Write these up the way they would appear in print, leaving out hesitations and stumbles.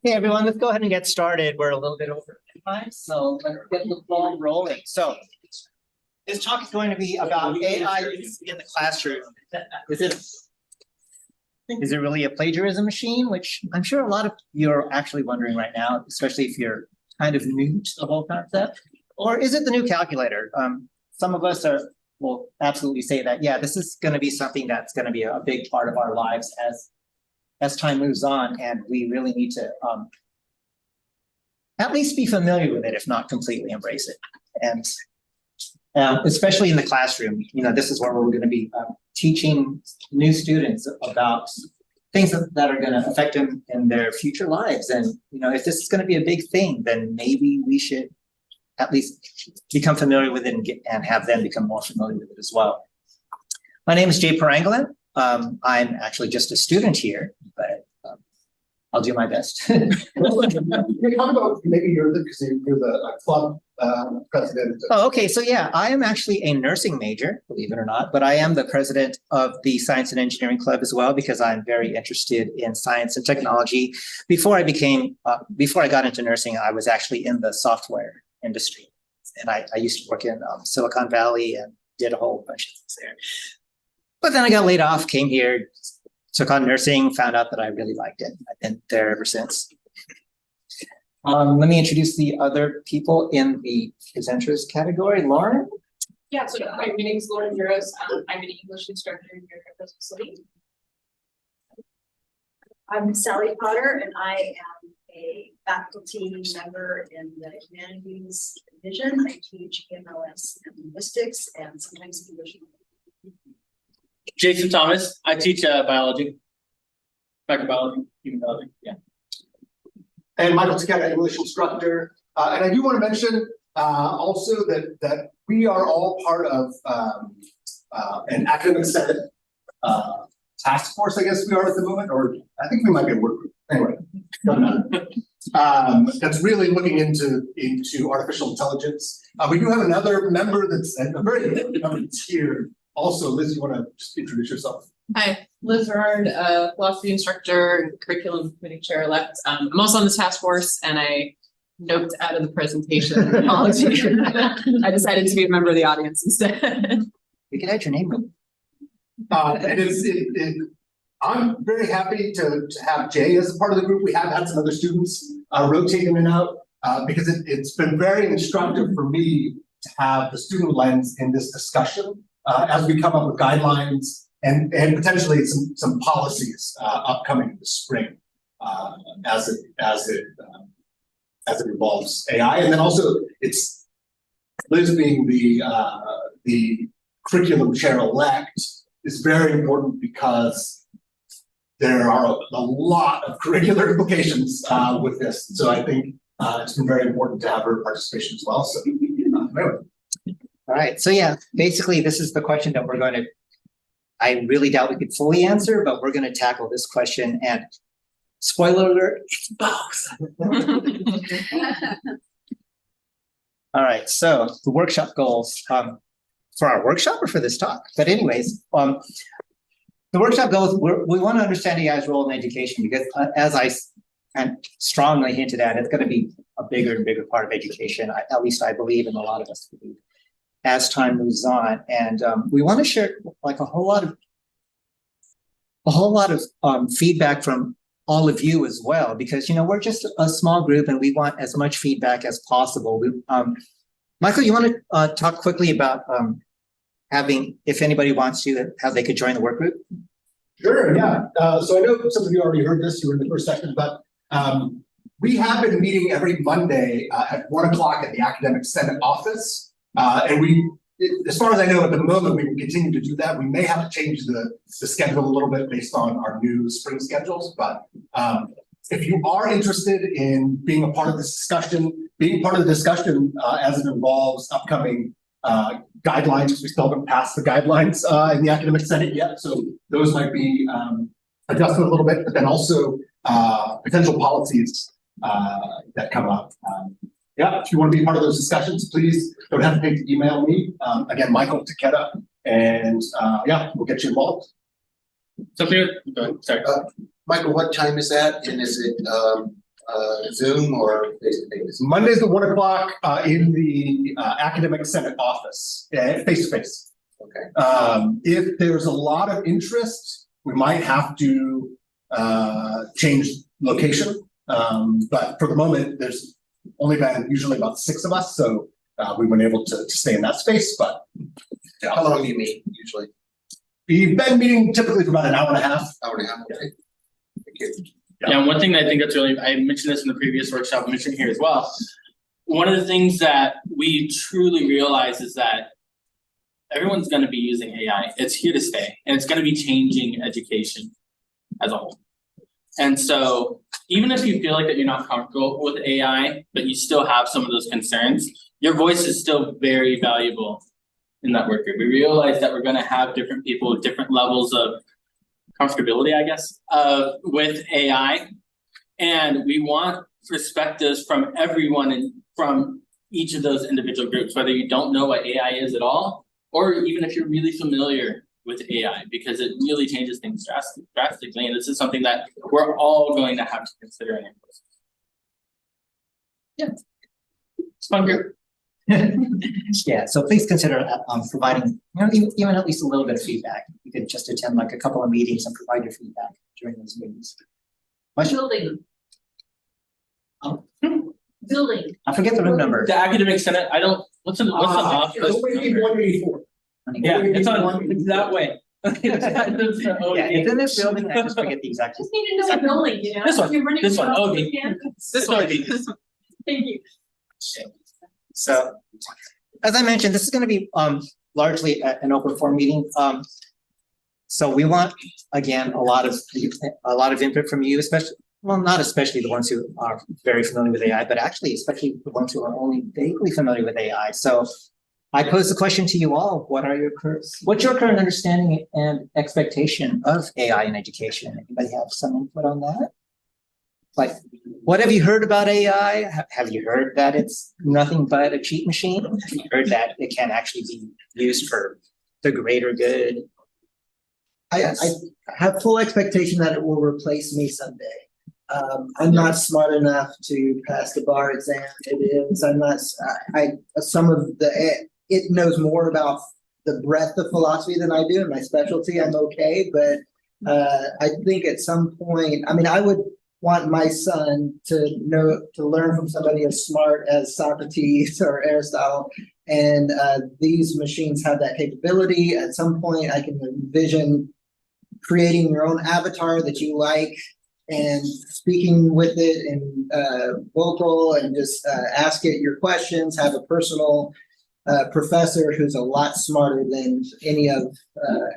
Hey everyone, let's go ahead and get started. We're a little bit over time, so let's get the ball rolling. So this talk is going to be about AI in the classroom. Is it really a plagiarism machine? Which I'm sure a lot of you are actually wondering right now, especially if you're kind of new to the whole concept. Or is it the new calculator? Some of us will absolutely say that, yeah, this is going to be something that's going to be a big part of our lives as time moves on, and we really need to at least be familiar with it, if not completely embrace it. And especially in the classroom, this is where we're going to be teaching new students about things that are going to affect them in their future lives. And, if this is going to be a big thing, then maybe we should at least become familiar with it and have them become more familiar with it as well. My name is Jay Parangalan. I'm actually just a student here, but I'll do my best. Talk about maybe you're the club president. Oh, okay. So yeah, I am actually a nursing major, believe it or not, but I am the president of the Science and Engineering Club as well, because I'm very interested in science and technology. Before I got into nursing, I was actually in the software industry, and I used to work in Silicon Valley and did a whole bunch of things there. But then I got laid off, came here, took on nursing, found out that I really liked it. I've been there ever since. Let me introduce the other people in the presenters category. Lauren? Yeah, so my name is Lauren Duros. I'm an English instructor here at the facility. I'm Sally Potter, and I am a faculty member in the humanities division. I teach MLS and linguistics and sometimes English. Jason Thomas. I teach biology, microbiology, human biology. Yeah. And Michael Takeda, English instructor. And I do want to mention also that we are all part of an academic senate task force, I guess we are at the moment, or I think we might be a work group. Anyway, that's really looking into artificial intelligence. We do have another member that's a very important member that's here. Also, Liz, you want to just introduce yourself? Hi, Liz Gerard, philosophy instructor and curriculum committee chair elect. I'm also on the task force, and I noped out of the presentation. Apologies. I decided to be a member of the audience instead. We can add your name. I'm very happy to have Jay as a part of the group. We have had some other students rotate in and out because it's been very instructive for me to have the student lens in this discussion as we come up with guidelines and potentially some policies upcoming this spring as it involves AI. And then also it's Liz being the curriculum chair elect is very important because there are a lot of curricular implications with this. So I think it's been very important to have her participation as well. So anyway. All right. So yeah, basically this is the question that I really doubt we could fully answer, but we're going to tackle this question, and spoiler alert, it's both. All right. So the workshop goals for our workshop or for this talk, but anyways, the workshop goals, we want to understand AI's role in education because as I strongly hinted at, it's going to be a bigger and bigger part of education. At least I believe, and a lot of us believe, as time moves on. And we want to share like a whole lot of feedback from all of you as well, because we're just a small group and we want as much feedback as possible. Michael, you want to talk quickly about if anybody wants to, how they could join the work group? Sure, yeah. So I know some of you already heard this, you were in the first section, but we have been meeting every Monday at 1 o'clock at the Academic Senate office. And as far as I know, at the moment, we can continue to do that. We may have to change the schedule a little bit based on our new spring schedules. But if you are interested in being a part of this discussion, as it involves upcoming guidelines, because we still haven't passed the guidelines in the Academic Senate yet. So those might be adjusted a little bit, but then also potential policies that come up. Yeah, if you want to be part of those discussions, please don't hesitate to email me. Again, Michael Takeda, and yeah, we'll get you involved. So here, sorry. Michael, what time is that? And is it Zoom or face to face? Monday's at 1 o'clock in the academic senate office, face to face. Okay. If there's a lot of interest, we might have to change location. But for the moment, there's only been usually about 6 of us, so we've been able to stay in that space. But yeah. How long do you meet usually? We've been meeting typically for about an hour and a half. Hour and a half. Okay. Thank you. Yeah, and one thing that I think that's really, I mentioned this in the previous workshop, I mentioned here as well. One of the things that we truly realize is that everyone's gonna be using AI. It's here to stay, and it's gonna be changing education as a whole. And so even if you feel like that you're not comfortable with AI, but you still have some of those concerns, your voice is still very valuable in that work group. We realize that we're gonna have different people with different levels of comfortability, I guess, with AI. And we want perspectives from everyone and from each of those individual groups, whether you don't know what AI is at all, or even if you're really familiar with AI, because it really changes things drastically. And this is something that we're all going to have to consider in our process. Yeah. It's fun group. Yeah, so please consider providing, even at least a little bit of feedback. You could just attend like a couple of meetings and provide your feedback during those meetings. Question? Building. I forget the room number. The academic senate, I don't, what's the office? It's 184. Yeah, it's that way. Yeah, it's in this building. I just forget the exact. Just need to know the building, you know? This one, You're running this one, across OD. the campus. This one. Thank you. So, as I mentioned, this is going to be largely an open forum meeting. So we want, again, a lot of input from you, especially, well, not especially the ones who are very familiar with AI, but actually especially the ones who are only vaguely familiar with AI. So I pose the question to you all: what's your current understanding and expectation of AI in education? Anybody have some input on that? Like, what have you heard about AI? Have you heard that it's nothing but a cheat machine? Have you heard that it can actually be used for the greater good? I have full expectation that it will replace me someday. I'm not smart enough to pass the bar exam. It knows more about the breadth of philosophy than I do. In my specialty, I'm okay, but I think at some point, I would want my son to learn from somebody as smart as Socrates or Aristotle, and these machines have that capability. At some point, I can envision creating your own avatar that you like and speaking with it in vocal and just ask it your questions, have a personal professor who's a lot smarter than any of,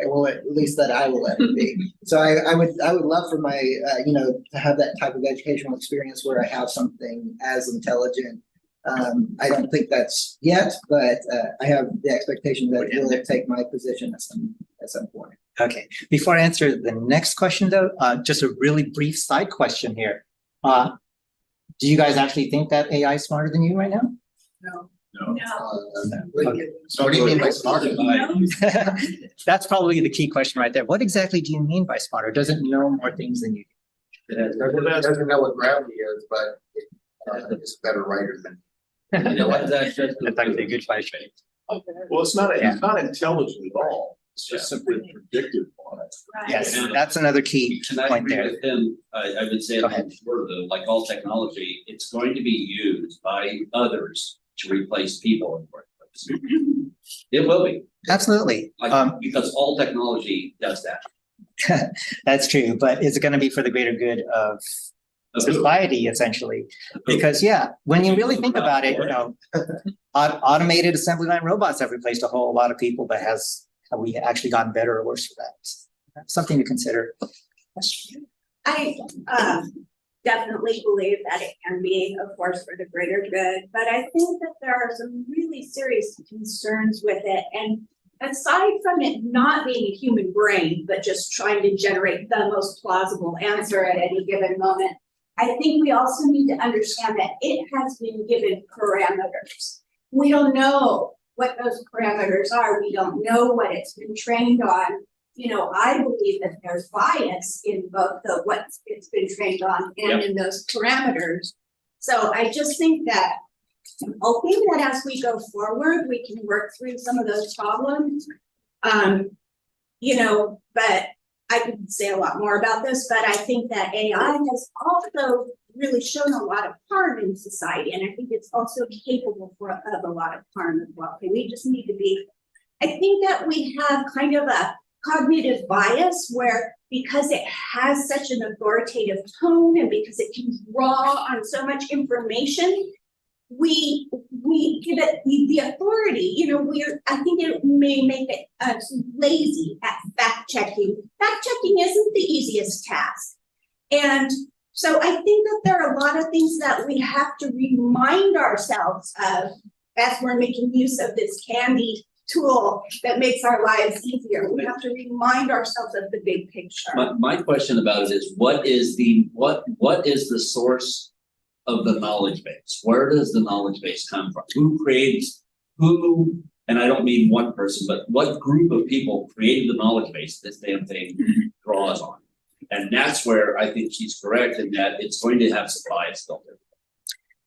well, at least that I will ever be. So I would love for my, to have that type of educational experience where I have something as intelligent. I don't think that's yet, but I have the expectation that it will take my position at some point. Okay, before I answer the next question though, just a really brief side question here. Do you guys actually think that AI is smarter than you right now? No. Okay. So what do you mean by smarter? That's probably the key question right there. What exactly do you mean by smarter? Does it know more things than you do? It doesn't know what gravity is, but it's a better writer than. You know what? That's actually a good question. Well, it's not intelligent at all. It's just simply predictive on it. Yes, that's another key And I point agree there. with him. I would say, Go ahead. like all technology, it's going to be used by others to replace people in workplace. It will be, Absolutely. because all technology does that. That's true, but is it going to be for the greater good of society, essentially? Because yeah, when you really think about it, automated assembly line robots have replaced a whole lot of people, but have we actually gotten better or worse for that? Something to consider. I definitely believe that it can be a force for the greater good, but I think that there are some really serious concerns with it. And aside from it not being a human brain, but just trying to generate the most plausible answer at any given moment, I think we also need to understand that it has been given parameters. We don't know what those parameters are. We don't know what it's been trained on. I believe that there's bias in both the what it's been trained on and in those parameters. So I just think that I'm hoping that as we go forward, we can work through some of those problems. But I could say a lot more about this, but I think that AI has also really shown a lot of harm in society. And I think it's also capable of a lot of harm as well. Okay, we just need to be, I think that we have kind of a cognitive bias where because it has such an authoritative tone and because it can draw on so much information, we give it the authority. I think it may make it lazy at fact checking. Fact checking isn't the easiest task. And so I think that there are a lot of things that we have to remind ourselves of as we're making use of this handy tool that makes our lives easier. We have to remind ourselves of the big picture. My question about it is, what is the source of the knowledge base? Where does the knowledge base come from? Who creates, and I don't mean one person, but what group of people created the knowledge base this damn thing draws on? And that's where I think she's correct in that it's going to have some bias built in.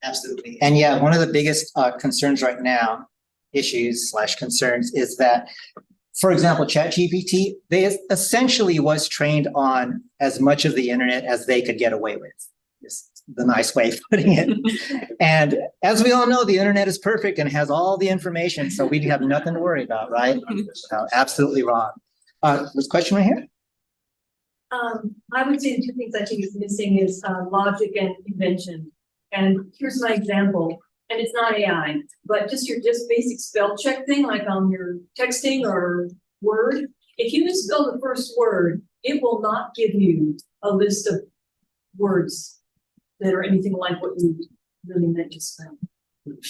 Absolutely. And yeah, one of the biggest concerns right now, issues/concerns, is that, for example, ChatGPT, they essentially was trained on as much of the internet as they could get away with. Is the nice way of putting it. And as we all know, the internet is perfect and has all the information, so we have nothing to worry about, right? No, absolutely wrong. There's a question right here. I would say the two things I think is missing is logic and invention. And here's my example, and it's not AI, but just your basic spell check thing, like on your texting or Word. If you misspell the first word, it will not give you a list of words that are anything like what you really meant to spell. It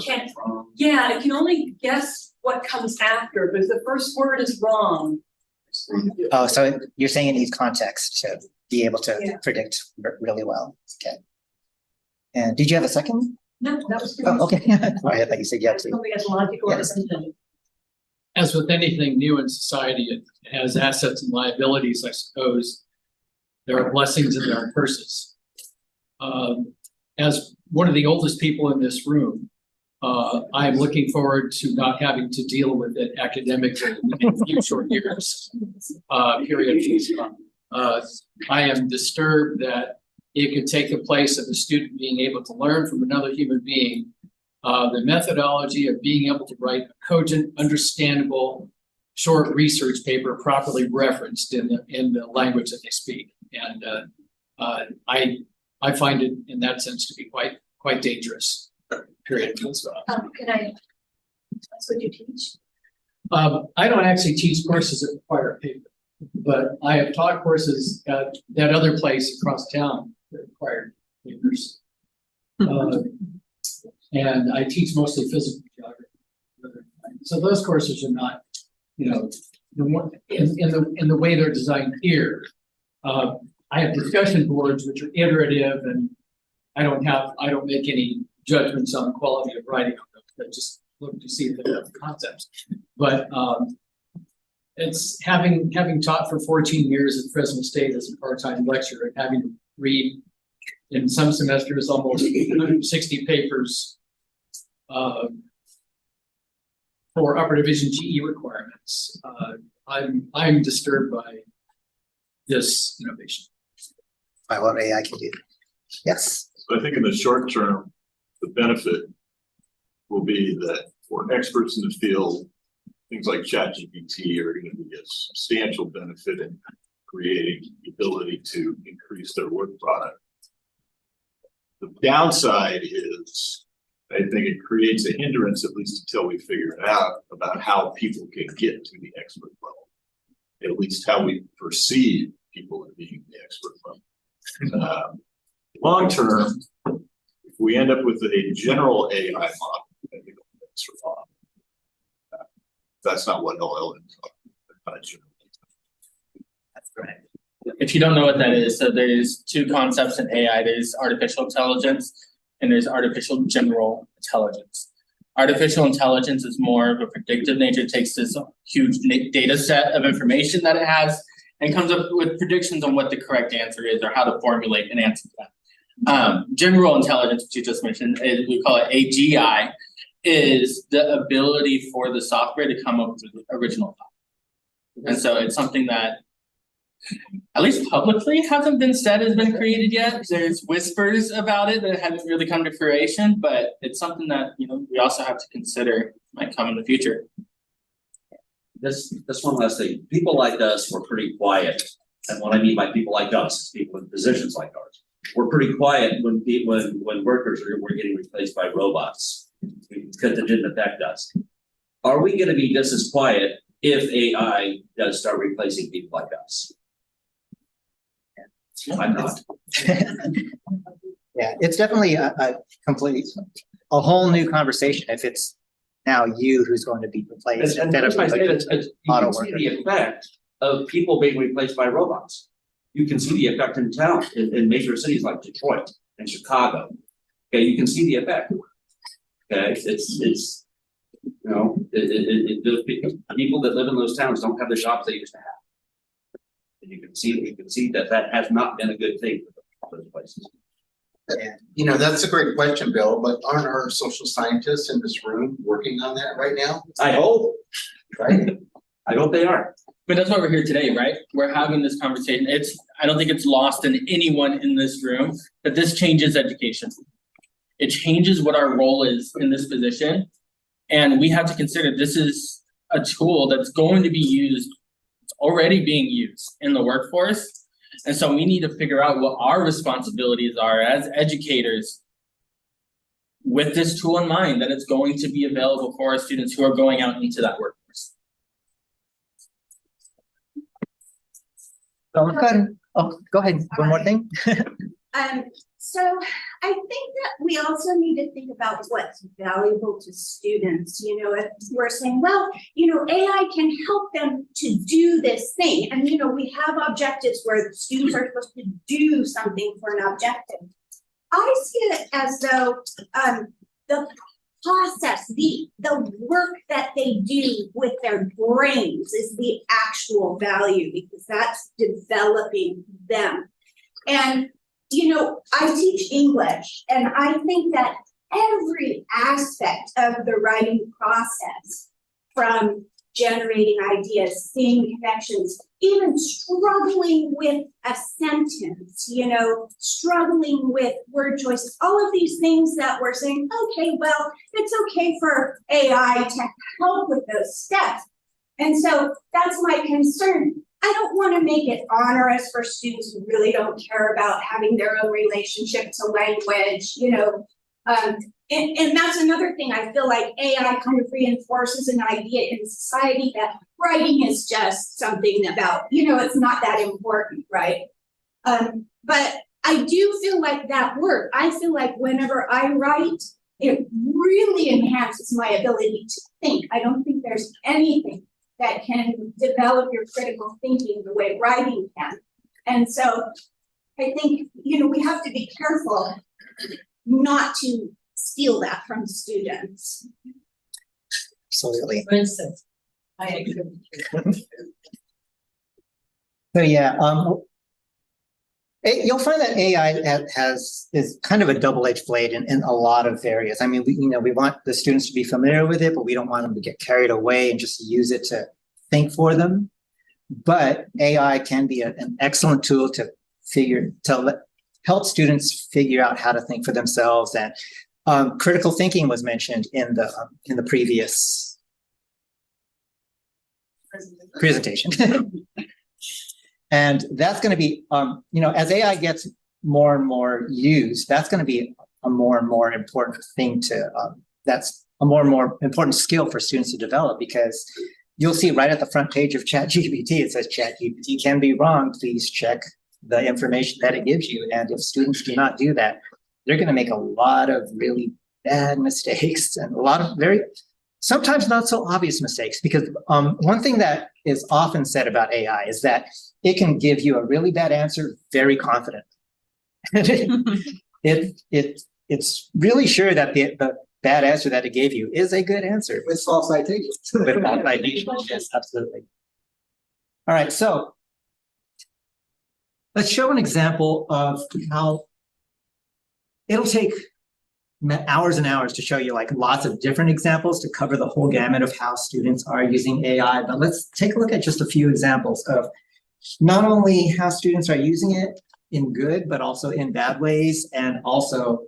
can't, it can only guess what comes after, but if the first word is wrong. Oh, so you're saying it needs context to be able to predict really well. Okay. And did you have a second? No, that was good. Oh, okay. I thought you said yeah too. Something as logical Yes. as anything. As with anything new in society, it has assets and liabilities, I suppose. There are blessings and there are curses. As one of the oldest people in this room, I am looking forward to not having to deal with it academically in a few short years. Period. I am disturbed that it could take the place of a student being able to learn from another human being. The methodology of being able to write a cogent, understandable, short research paper properly referenced in the language that they speak. And I find it in that sense to be quite dangerous. Period. Can I ask what you teach? I don't actually teach courses that require a paper, but I have taught courses at that other place across town that required papers. And I teach mostly physical geography. So those courses are not, in the way they're designed here. I have discussion boards which are iterative, and I don't make any judgments on the quality of writing on them. I just look to see if they have concepts. But it's having taught for 14 years at Fresno State as a part-time lecturer and having to read in some semesters almost 160 papers for upper division GE requirements. I'm disturbed by this innovation. By what AI can do. Yes. So I think in the short term, the benefit will be that for experts in the field, things like ChatGPT are going to be a substantial benefit in creating the ability to increase their work product. The downside is, I think it creates a hindrance, at least until we figure it out, about how people can get to the expert level. At least how we perceive people as being the expert level. Long term, if we end up with a general AI model, I think that's wrong. That's not what LLM is. That's correct. If you don't know what that is, so there's two concepts in AI. There's artificial intelligence and there's artificial general intelligence. Artificial intelligence is more of a predictive nature. It takes this huge data set of information that it has and comes up with predictions on what the correct answer is or how to formulate an answer to that. General intelligence, which you just mentioned, we call it AGI, is the ability for the software to come up with the original thought. And so it's something that, at least publicly, hasn't been said has been created yet. There's whispers about it that haven't really come to fruition, but it's something that, you know, we also have to consider might come in the future. This one last thing, people like us were pretty quiet, and what I mean by people like us is people in positions like ours. We're pretty quiet when workers were getting replaced by robots, because it didn't affect us. Are we gonna be just as quiet if AI does start replacing people like us? I'm not. Yeah, it's definitely a whole new conversation if it's now you who's going to be replaced And instead of I say that, you auto can see worker. the effect of people being replaced by robots. You can see the effect in town, in major cities like Detroit and Chicago. Okay, you can see the effect. Okay, it's, you know, the people that live in those towns don't have the jobs they used to have. And you can see that has not been a good thing for those places. You know, that's a great question, Bill, but aren't our social scientists in this room working on that right now? I hope, right? I hope they are. But that's why we're here today, right? We're having this conversation. I don't think it's lost in anyone in this room that this changes education. It changes what our role is in this position. And we have to consider this is a tool that's going to be used, it's already being used in the workforce. And so we need to figure out what our responsibilities are as educators with this tool in mind, that it's going to be available for our students who are going out into that workforce. Go ahead. Oh, go ahead. One more thing. So I think that we also need to think about what's valuable to students. You know, if we're saying, well, you know, AI can help them to do this thing. And, you know, we have objectives where students are supposed to do something for an objective. I see it as though the process, the work that they do with their brains is the actual value, because that's developing them. And you know, I teach English, and I think that every aspect of the writing process, from generating ideas, seeing connections, even struggling with a sentence, you know, struggling with word choices, all of these things that we're saying, okay, well, it's okay for AI to help with those steps. And so that's my concern. I don't want to make it onerous for students who really don't care about having their own relationship to language, you know. And that's another thing. I feel like AI kind of reinforces an idea in society that writing is just something about, you know, it's not that important, right? But I do feel like that work. I feel like whenever I write, it really enhances my ability to think. I don't think there's anything that can develop your critical thinking the way writing can. And so I think, you know, we have to be careful not to steal that from students. Absolutely. For instance, I agree with you. So yeah, you'll find that AI is kind of a double-edged blade in a lot of areas. I mean, we want the students to be familiar with it, but we don't want them to get carried away and just use it to think for them. But AI can be an excellent tool to help students figure out how to think for themselves. And critical thinking was mentioned in the previous presentation. And that's going to be, you know, as AI gets more and more used, that's going to be a more and more important thing that's a more and more important skill for students to develop, because you'll see right at the front page of ChatGPT, it says ChatGPT can be wrong. Please check the information that it gives you. And if students do not do that, they're going to make a lot of really bad mistakes and a lot of sometimes not so obvious mistakes. Because one thing that is often said about AI is that it can give you a really bad answer very confidently. It's really sure that the bad answer that it gave you is a good answer. With false citations. With false citations, yes, absolutely. All right, so let's show an example of how it'll take hours and hours to show you like lots of different examples to cover the whole gamut of how students are using AI. But let's take a look at just a few examples of not only how students are using it in good, but also in bad ways. And also,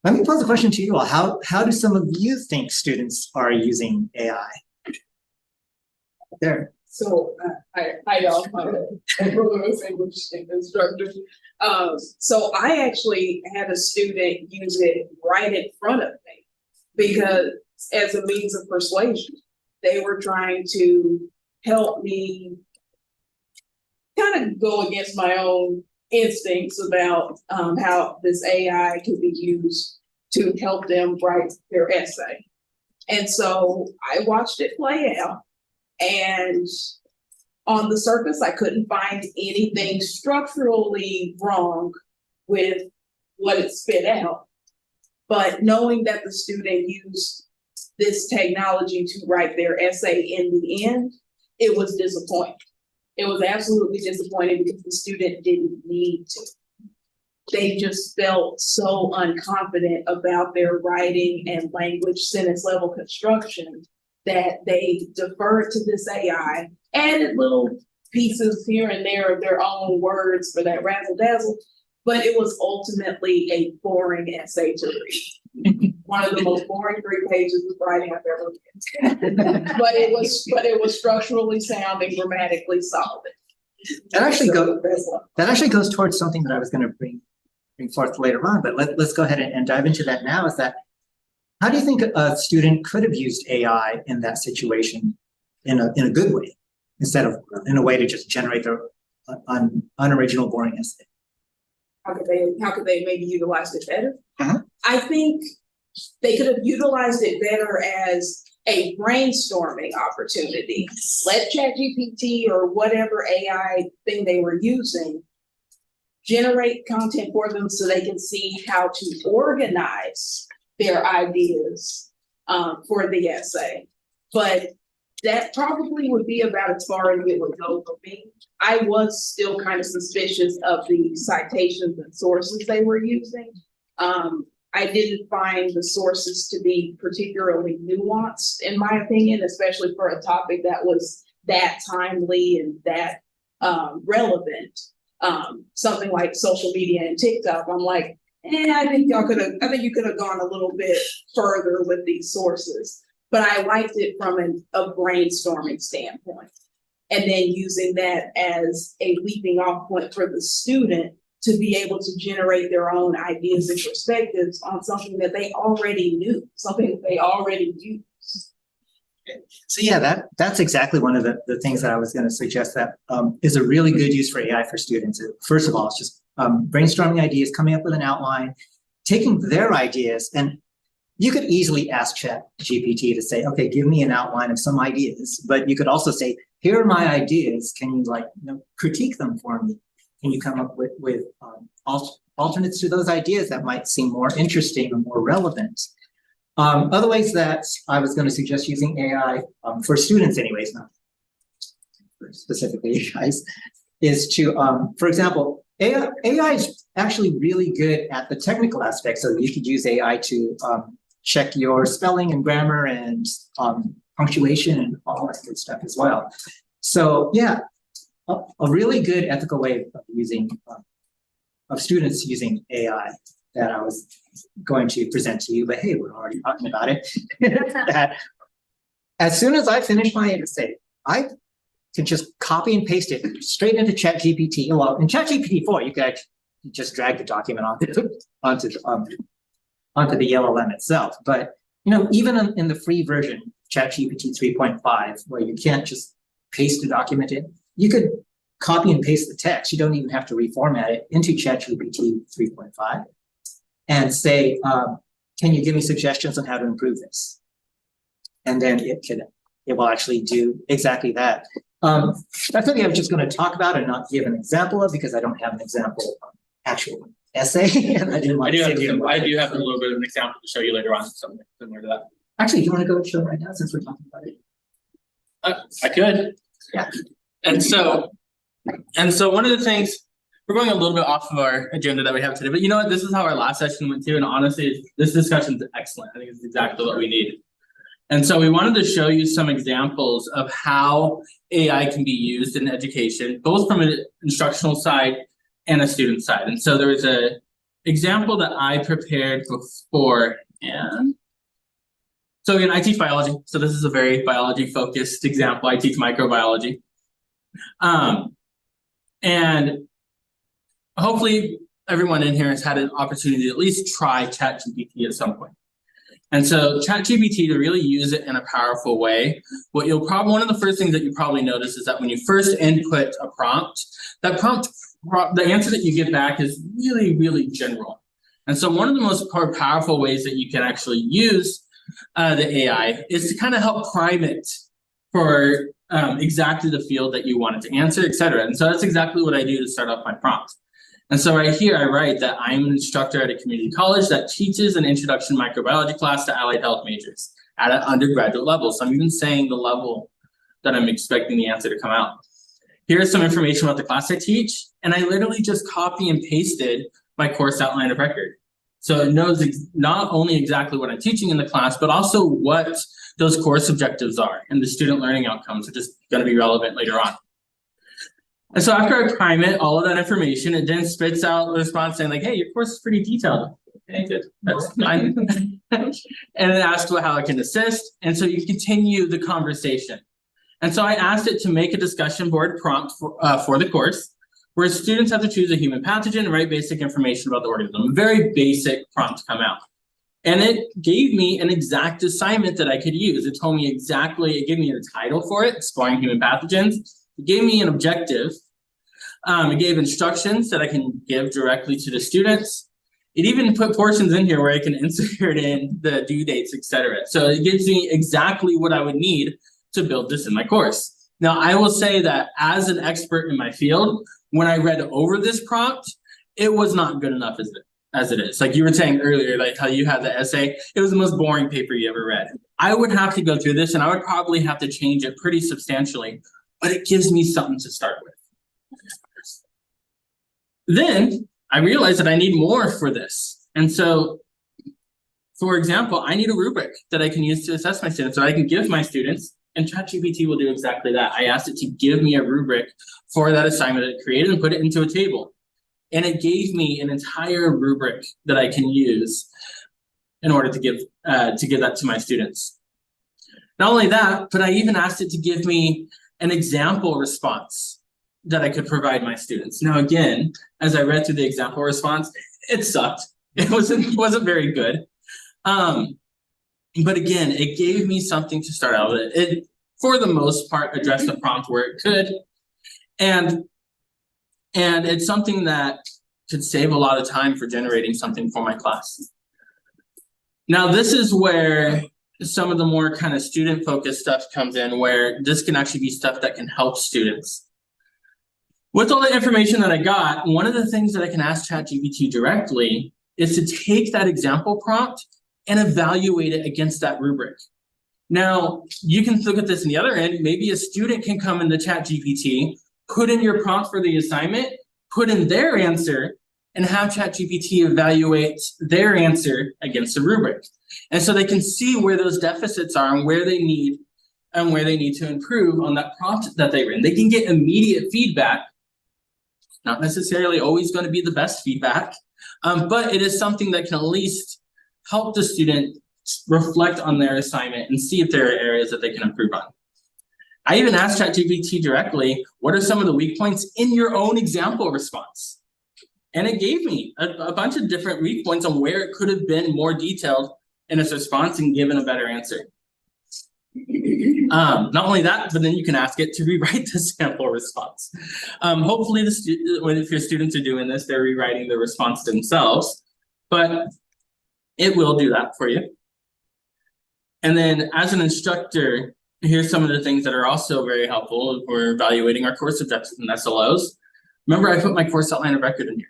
let me pose a question to you all. How do some of you think students are using AI? There. So, hi y'all, I'm English instructor. So I actually had a student use it right in front of me because as a means of persuasion, they were trying to help me kind of go against my own instincts about how this AI could be used to help them write their essay. And so I watched it play out. And on the surface, I couldn't find anything structurally wrong with what it spit out. But knowing that the student used this technology to write their essay in the end, it was disappointing. It was absolutely disappointing because the student didn't need to. They just felt so unconfident about their writing and language sentence level construction that they deferred to this AI, added little pieces here and there of their own words for that razzle dazzle, but it was ultimately a boring essay to read. One of the most boring 3 pages of writing I've ever read. But it was structurally sound and grammatically solid. That actually goes towards something that I was going to bring forth later on, but let's go ahead and dive into that now. Is that, how do you think a student could have used AI in that situation in a good way, instead of in a way to just generate their unoriginal, boring essay? How could they maybe utilize it better? Uh-huh. I think they could have utilized it better as a brainstorming opportunity. Let ChatGPT or whatever AI thing they were using generate content for them so they can see how to organize their ideas for the essay. But that probably would be about as far as it would go for me. I was still kind of suspicious of the citations and sources they were using. I didn't find the sources to be particularly nuanced, in my opinion, especially for a topic that was that timely and that relevant. Something like social media and TikTok, I'm like, I think you could have gone a little bit further with these sources. But I liked it from a brainstorming standpoint. And then using that as a leaping off point for the student to be able to generate their own ideas and perspectives on something that they already knew, something that they already used. So yeah, that's exactly one of the things that I was going to suggest that is a really good use for AI for students. First of all, it's just brainstorming ideas, coming up with an outline, taking their ideas, and you could easily ask ChatGPT to say, okay, give me an outline of some ideas, but you could also say, here are my ideas. Can you critique them for me? Can you come up with alternates to those ideas that might seem more interesting or more relevant? Other ways that I was going to suggest using AI for students anyways, not specifically you guys, is to, for example, AI is actually really good at the technical aspects. So you could use AI to check your spelling and grammar and punctuation and all that good stuff as well. So yeah, a really good ethical way of using, of students using AI that I was going to present to you, but hey, we're already talking about it. That as soon as I finish my essay, I can just copy and paste it straight into ChatGPT. Well, in ChatGPT 4, you could actually just drag the document onto the LLM itself. But even in the free version, ChatGPT 3.5, where you can't just paste a document in, you could copy and paste the text. You don't even have to reformat it into ChatGPT 3.5 and say, can you give me suggestions on how to improve this? And then it will actually do exactly that. That's something I'm just going to talk about and not give an example of because I don't have an example actually. essay. And I didn't want I do to have, send you. I do have a little bit of an example to show you later on, something similar to that. Actually, do you want to go and show it right now since we're talking about it? I could. Yeah. And so one of the things, we're going a little bit off of our agenda that we have today, but you know what, this is how our last session went too, and honestly, this discussion is excellent. I think it's exactly what we need. And so we wanted to show you some examples of how AI can be used in education, both from an instructional side and a student side. And so there was a example that I prepared before, and so again, I teach biology, so this is a very biology focused example. I teach microbiology. And hopefully everyone in here has had an opportunity to at least try ChatGPT at some point. And so ChatGPT, to really use it in a powerful way, one of the first things that you probably notice is that when you first input a prompt, the answer that you get back is really, really general. And so one of the most powerful ways that you can actually use the AI is to kind of help prime it for exactly the field that you want it to answer, et cetera. And so that's exactly what I do to start off my prompt. And so right here, I write that I'm an instructor at a community college that teaches an introduction microbiology class to allied health majors at an undergraduate level. So I'm even saying the level that I'm expecting the answer to come out. Here's some information about the class I teach, and I literally just copy and pasted my course outline of record. So it knows not only exactly what I'm teaching in the class, but also what those course objectives are and the student learning outcomes are just going to be relevant later on. And so after I prime it, all of that information, it then spits out a response saying like, hey, your course is pretty detailed. Okay, good, that's fine. And it asks how it can assist. And so you continue the conversation. And so I asked it to make a discussion board prompt for the course, where students have to choose a human pathogen and write basic information about the organism. A very basic prompt to come out. And it gave me an exact assignment that I could use. It told me exactly, it gave me a title for it, Exploring Human Pathogens. It gave me an objective. It gave instructions that I can give directly to the students. It even put portions in here where I can insert in the due dates, et cetera. So it gives me exactly what I would need to build this in my course. Now, I will say that as an expert in my field, when I read over this prompt, it was not good enough as it is. Like you were saying earlier, like how you had the essay, it was the most boring paper you ever read. I would have to go through this and I would probably have to change it pretty substantially, but it gives me something to start with. Then I realized that I need more for this. And so, for example, I need a rubric that I can use to assess my students. So I can give my students, and ChatGPT will do exactly that. I asked it to give me a rubric for that assignment it created and put it into a table. And it gave me an entire rubric that I can use in order to give that to my students. Not only that, but I even asked it to give me an example response that I could provide my students. Now, again, as I read through the example response, it sucked. It wasn't very good. But again, it gave me something to start out with. It, for the most part, addressed the prompt where it could. And it's something that could save a lot of time for generating something for my class. Now, this is where some of the more kind of student-focused stuff comes in, where this can actually be stuff that can help students. With all the information that I got, one of the things that I can ask ChatGPT directly is to take that example prompt and evaluate it against that rubric. Now, you can look at this in the other end. Maybe a student can come into ChatGPT, put in your prompt for the assignment, put in their answer, and have ChatGPT evaluate their answer against the rubric. And so they can see where those deficits are and where they need to improve on that prompt that they written. They can get immediate feedback. Not necessarily always going to be the best feedback, but it is something that can at least help the student reflect on their assignment and see if there are areas that they can improve on. I even asked ChatGPT directly, what are some of the weak points in your own example response? And it gave me a bunch of different weak points on where it could have been more detailed in its response and given a better answer. Not only that, but then you can ask it to rewrite the sample response. Hopefully if your students are doing this, they're rewriting the response themselves, but it will do that for you. And then as an instructor, here's some of the things that are also very helpful if we're evaluating our course objectives and SLOs. Remember, I put my course outline of record in here.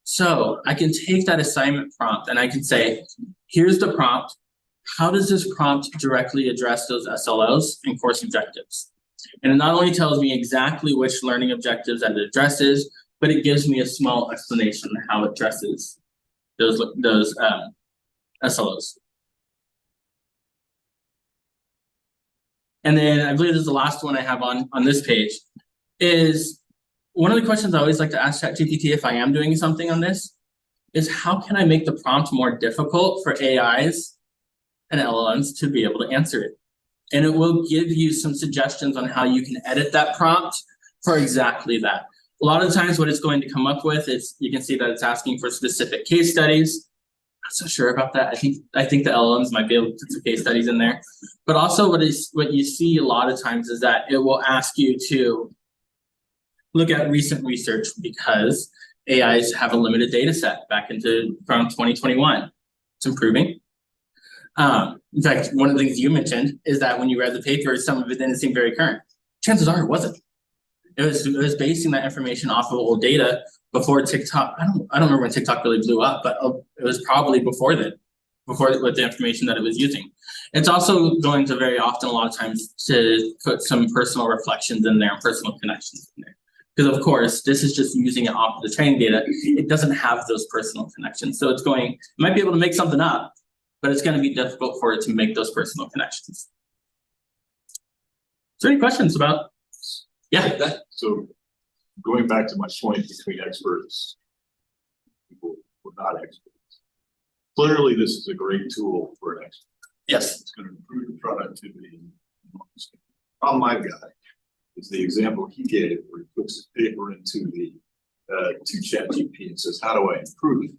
So I can take that assignment prompt and I can say, here's the prompt. How does this prompt directly address those SLOs and course objectives? And it not only tells me exactly which learning objectives that it addresses, but it gives me a small explanation on how it addresses those SLOs. And then I believe this is the last one I have on this page, is one of the questions I always like to ask ChatGPT if I am doing something on this is how can I make the prompt more difficult for AIs and LLMs to be able to answer it? And it will give you some suggestions on how you can edit that prompt for exactly that. A lot of times what it's going to come up with is, you can see that it's asking for specific case studies. Not so sure about that. I think the LLMs might be able to put some case studies in there. But also what you see a lot of times is that it will ask you to look at recent research because AIs have a limited data set back from 2021. It's improving. In fact, one of the things you mentioned is that when you read the paper, some of it didn't seem very current. Chances are it wasn't. It was basing that information off of old data before TikTok. I don't remember when TikTok really blew up, but it was probably before that, with the information that it was using. It's also going to very often, a lot of times, to put some personal reflections in there and personal connections in there. Because of course, this is just using it off of the training data. It doesn't have those personal connections. So it might be able to make something up, but it's going to be difficult for it to make those personal connections. Is there any questions about? Yeah. So going back to my point between experts, people who are not experts. Clearly, this is a great tool for an expert. Yes. It's going to improve the productivity. The problem I've got is the example he gave where he puts his paper into the to ChatGPT and says, how do I improve it?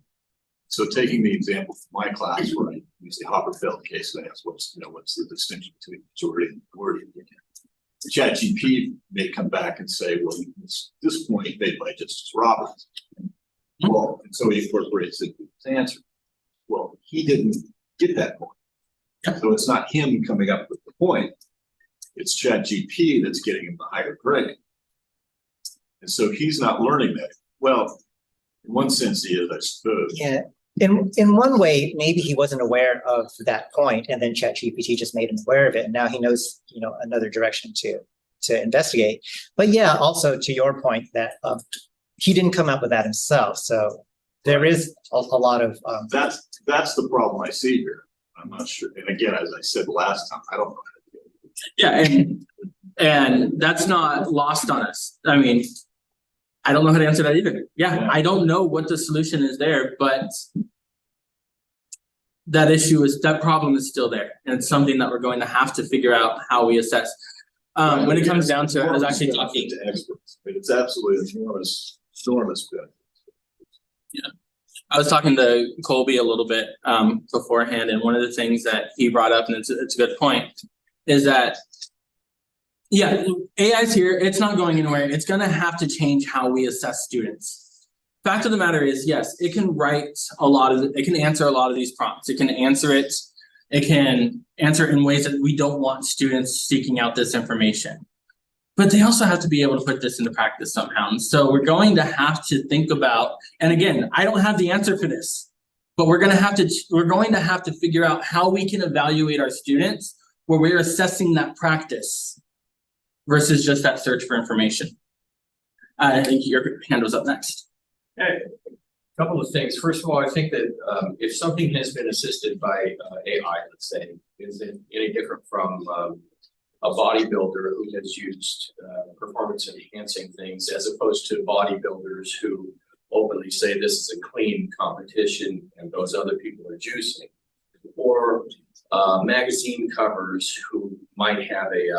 So taking the example from my class where I use the Hopperfeld case and ask what's the distinction between majority and minority. ChatGPT may come back and say, well, at this point, made by Justice Roberts. Well, and so he incorporates it into his answer. Well, he didn't get that point. So it's not him coming up with the point. It's ChatGPT that's getting him the higher grade. And so he's not learning that. Well, in one sense he is, I suppose. Yeah. In one way, maybe he wasn't aware of that point, and then ChatGPT just made him aware of it, and now he knows, another direction to investigate. But yeah, also to your point that he didn't come up with that himself, so there is a lot of that's the problem I see here. I'm not sure, and again, as I said last time, I don't know how to do it. Yeah, and that's not lost on us. I mean, I don't know how to answer that either. Yeah, I don't know what the solution is there, but that problem is still there. And it's something that we're going to have to figure out how we assess. When it comes down to it, I was actually talking to experts. I mean, it's absolutely enormous benefit. Yeah. I was talking to Colby a little bit beforehand, and one of the things that he brought up, and it's a good point, is that yeah, AI's here, it's not going anywhere. It's gonna have to change how we assess students. Fact of the matter is, yes, it can it can answer a lot of these prompts. It can answer it in ways that we don't want students seeking out this information. But they also have to be able to put this into practice somehow. And so we're going to have to think about, and again, I don't have the answer for this, but we're going to have to figure out how we can evaluate our students where we're assessing that practice versus just that search for information. I think your hand was up next. Hey, a couple of things. First of all, I think that if something has been assisted by AI, let's say, is it any different from a bodybuilder who has used performance enhancing things as opposed to bodybuilders who openly say this is a clean competition and those other people are juicing, or magazine covers who might have a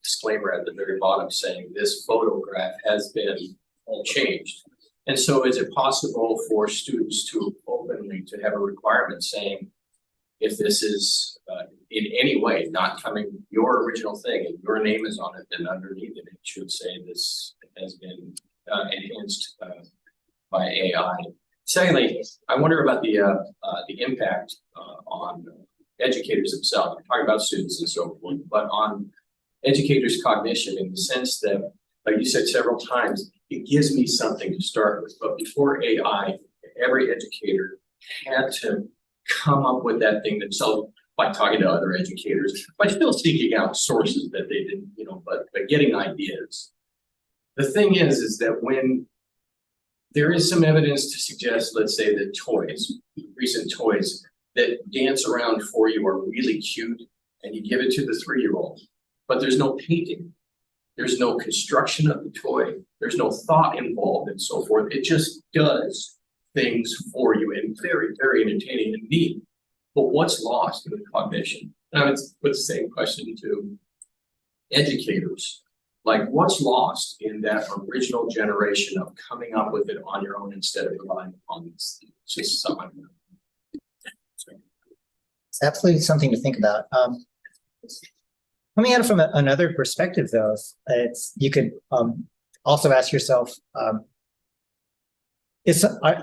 disclaimer at the very bottom saying this photograph has been changed. And so is it possible for students to openly to have a requirement saying if this is in any way not coming your original thing and your name is on it, then underneath it, it should say this has been enhanced by AI. Secondly, I wonder about the impact on educators themselves. We're talking about students and so forth, but on educators' cognition in the sense that, like you said several times, it gives me something to start with. But before AI, every educator had to come up with that thing themselves by talking to other educators, by still seeking out sources that they didn't, but getting ideas. The thing is that when there is some evidence to suggest, let's say that recent toys that dance around for you are really cute, and you give it to the 3-year-old, but there's no painting, there's no construction of the toy, there's no thought involved and so forth. It just does things for you and very, very entertaining and neat. But what's lost in the cognition? And I would put the same question to educators. Like, what's lost in that original generation of coming up with it on your own instead of relying upon this? It's just something. It's absolutely something to think about. Coming at it from another perspective, though, you could also ask yourself, are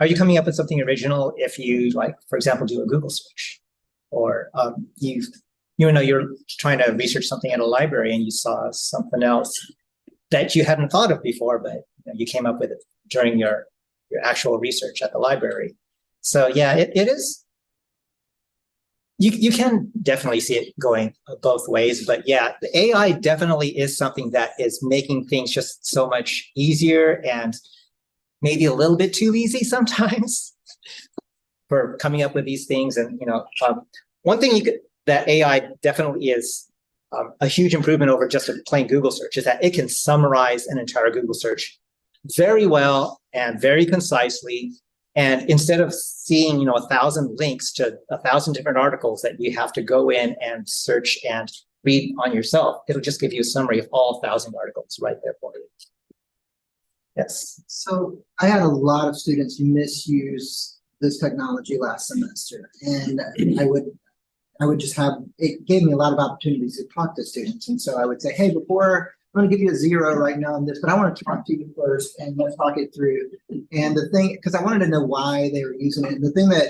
you coming up with something original if you, like, for example, do a Google search, or you're trying to research something at a library and you saw something else that you hadn't thought of before, but you came up with it during your actual research at the library. So yeah, it is. You can definitely see it going both ways, but yeah, the AI definitely is something that is making things just so much easier and maybe a little bit too easy sometimes for coming up with these things. And one thing that AI definitely is a huge improvement over just a plain Google search is that it can summarize an entire Google search very well and very concisely. And instead of seeing, 1,000 links to 1,000 different articles that you have to go in and search and read on yourself, it'll just give you a summary of all 1,000 articles right there for you. Yes. So I had a lot of students misuse this technology last semester, and I would just it gave me a lot of opportunities to talk to students. And so I would say, hey, I'm going to give you a 0 right now on this, but I want to talk to you first and let's talk it through. And the thing, because I wanted to know why they were using it. And the thing that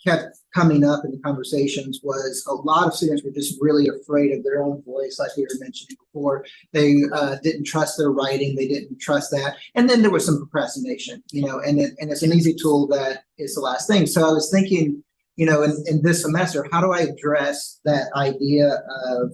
kept coming up in the conversations was a lot of students were just really afraid of their own voice, like we were mentioning before. They didn't trust their writing. They didn't trust that. And then there was some procrastination, and it's an easy tool that is the last thing. So I was thinking, in this semester, how do I address that idea of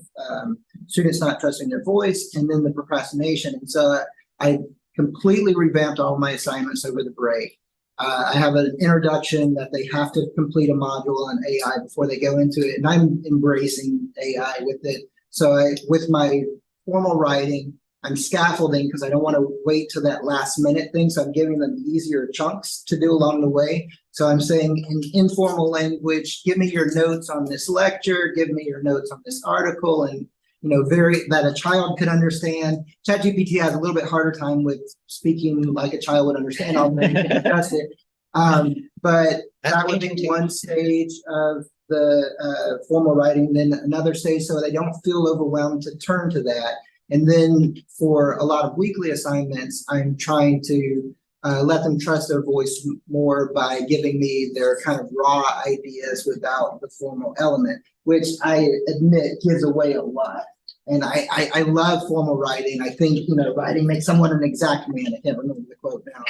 students not trusting their voice and then the procrastination? And so I completely revamped all my assignments over the break. I have an introduction that they have to complete a module on AI before they go into it, and I'm embracing AI with it. So with my formal writing, I'm scaffolding because I don't want to wait till that last minute thing. So I'm giving them easier chunks to do along the way. So I'm saying in informal language, give me your notes on this lecture, give me your notes on this article, and that a child could understand. ChatGPT has a little bit harder time with speaking like a child would understand, although you can adjust it. But that would be one stage of the formal writing, then another stage so they don't feel overwhelmed to turn to that. And then for a lot of weekly assignments, I'm trying to let them trust their voice more by giving me their kind of raw ideas without the formal element, which I admit gives away a lot. And I love formal writing. I think, writing makes someone an exact man. I can't remember the quote now.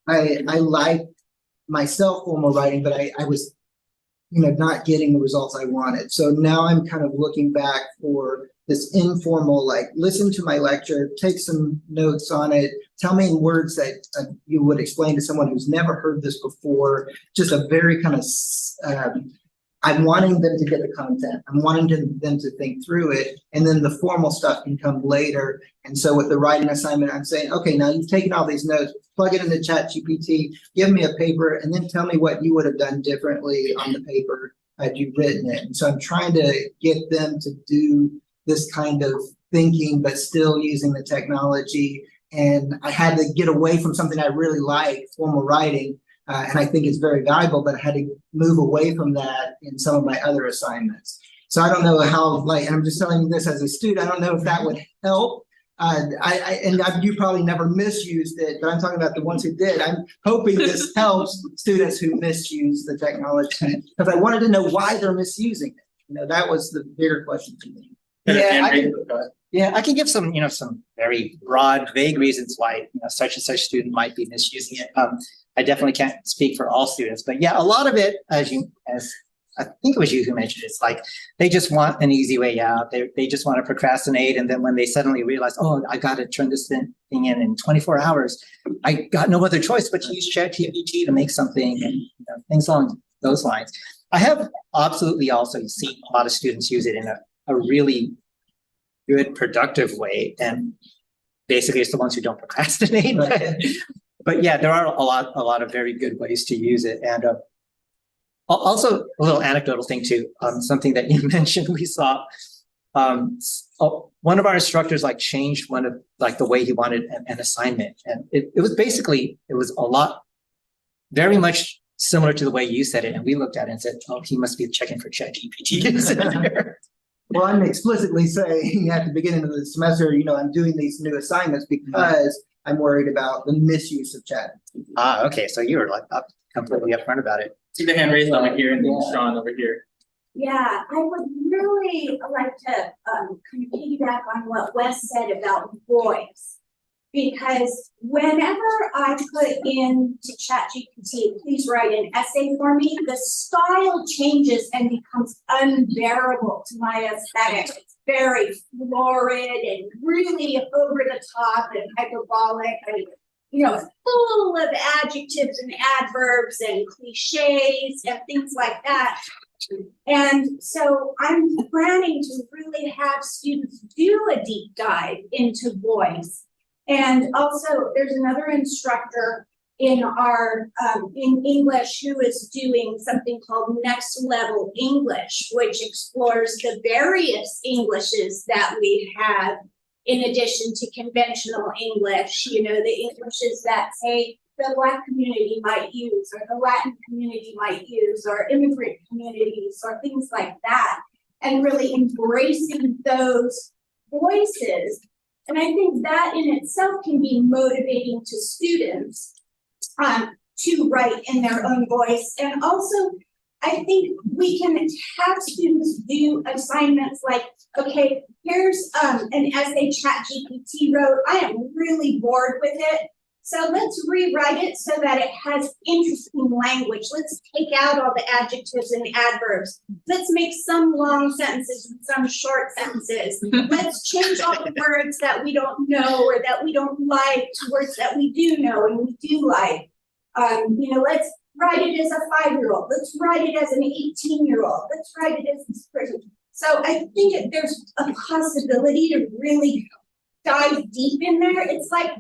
I like myself formal writing, but I was not getting the results I wanted. So now I'm kind of looking back for this informal, like, listen to my lecture, take some notes on it, tell me words that you would explain to someone who's never heard this before. Just a very kind of, I'm wanting them to get the content. I'm wanting them to think through it. And then the formal stuff can come later. And so with the writing assignment, I'm saying, okay, now you've taken all these notes, plug it into ChatGPT, give me a paper, and then tell me what you would have done differently on the paper had you written it. And so I'm trying to get them to do this kind of thinking, but still using the technology. And I had to get away from something I really like, formal writing, and I think it's very valuable, but I had to move away from that in some of my other assignments. So I don't know how, and I'm just telling you this as a student, I don't know if that would help. You probably never misused it, but I'm talking about the ones who did. I'm hoping this helps students who misuse the technology, because I wanted to know why they're misusing it. That was the bigger question to me. Yeah, Yeah, I can give some, some very broad, vague reasons why, such and such student might be misusing it. I definitely can't speak for all students, but yeah, a lot of it, as I think it was you who mentioned, it's like they just want an easy way out. They just want to procrastinate, and then when they suddenly realize, oh, I got to turn this thing in 24 hours, I got no other choice but to use ChatGPT to make something, and things along those lines. I have absolutely also seen a lot of students use it in a really good, productive way, and basically it's the ones who don't procrastinate. But yeah, there are a lot of very good ways to use it. And also a little anecdotal thing too, something that you mentioned, we saw one of our instructors changed one of the way he wanted an assignment, and it was a lot, very much similar to the way you said it, and we looked at it and said, oh, he must be checking for ChatGPT. Well, I'm explicitly saying at the beginning of the semester, I'm doing these new assignments because I'm worried about the misuse of chat. Okay, so you were completely upfront about it. See the hand raised over here and then Sean over here. Yeah, I would really like to kind of piggyback on what Wes said about voice. Because whenever I put into ChatGPT, please write an essay for me, the style changes and becomes unbearable to my aesthetic. It's very florid and really over the top and hyperbolic and, full of adjectives and adverbs and cliches and things like that. And so I'm planning to really have students do a deep dive into voice. And also there's another instructor in our in English who is doing something called Next Level English, which explores the various Englishes that we have in addition to conventional English, the Englishes that say the Black community might use, or the Latin community might use, or immigrant communities, or things like that, and really embracing those voices. And I think that in itself can be motivating to students to write in their own voice. And also, I think we can have students do assignments like, okay, here's an essay ChatGPT wrote. I am really bored with it. So let's rewrite it so that it has interesting language. Let's take out all the adjectives and adverbs. Let's make some long sentences and some short sentences. Let's change all the words that we don't know or that we don't like to words that we do know and we do like. Let's write it as a 5-year-old. Let's write it as an 18-year-old. Let's write it as this person. So I think there's a possibility to really dive deep in there. It's like,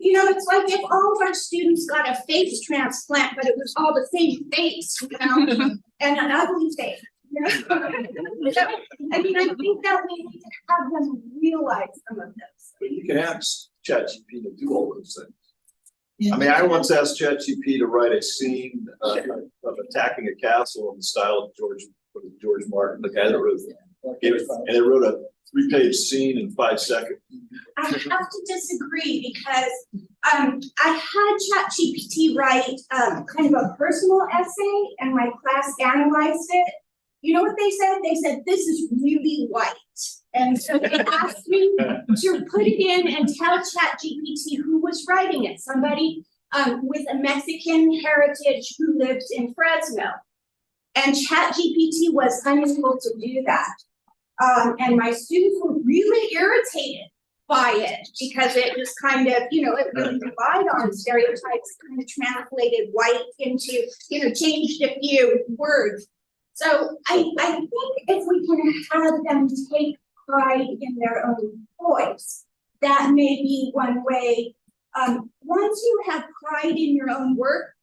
it's like if all of our students got a face transplant, but it was all the same face, and an ugly face. I think that we need to have them realize some of this. You can ask ChatGPT to do all those things. I once asked ChatGPT to write a scene of attacking a castle in the style of George Martin, the guy that wrote it, and it wrote a 3-page scene in 5 seconds. I have to disagree because I had ChatGPT write kind of a personal essay and my class analyzed it. You know what they said? They said, this is really white. And so they asked me to put it in and tell ChatGPT who was writing it. Somebody with a Mexican heritage who lives in Fresno. And ChatGPT was unable to do that. And my students were really irritated by it because it just kind of, it really relied on stereotypes, kind of translated white into, changed a few words. So I think if we can have them take pride in their own voice, that may be one way. Once you have pride in your own work,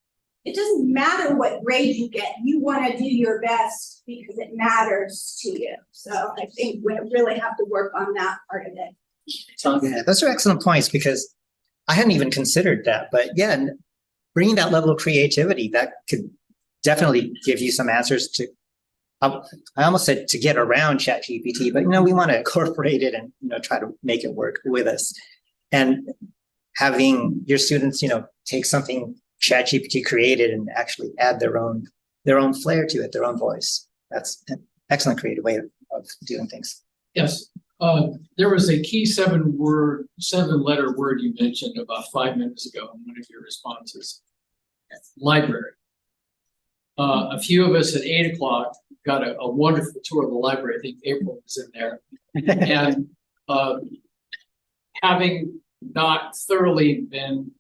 it doesn't matter what grade you get. You want to do your best because it matters to you. So I think we really have to work on that part of it. Yeah, those are excellent points because I hadn't even considered that. But yeah, bringing that level of creativity, that could definitely give you some answers to, I almost said to get around ChatGPT, but we want to incorporate it and try to make it work with us. And having your students, take something ChatGPT created and actually add their own flair to it, their own voice. That's an excellent creative way of doing things. Yes. There was a key seven letter word you mentioned about 5 minutes ago in one of your responses. Library. A few of us at 8 o'clock got a wonderful tour of the library. I think April was in there. And having not thoroughly been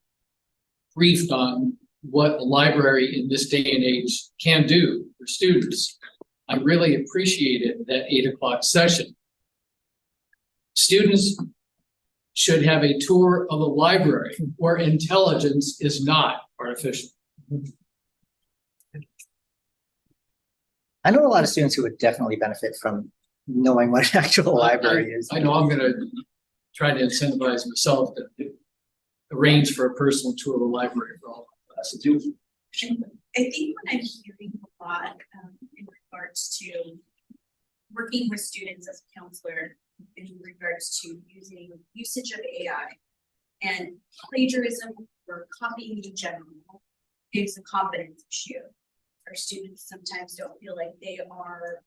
briefed on what a library in this day and age can do for students, I really appreciated that 8 o'clock session. Students should have a tour of a library where intelligence is not artificial. I know a lot of students who would definitely benefit from knowing what an actual library is. I know I'm gonna try to incentivize myself to arrange for a personal tour of a library for all my classes. I think what I'm hearing a lot in regards to working with students as a counselor in regards to usage of AI and plagiarism or copying in general is a confidence issue. Our students sometimes don't feel like they are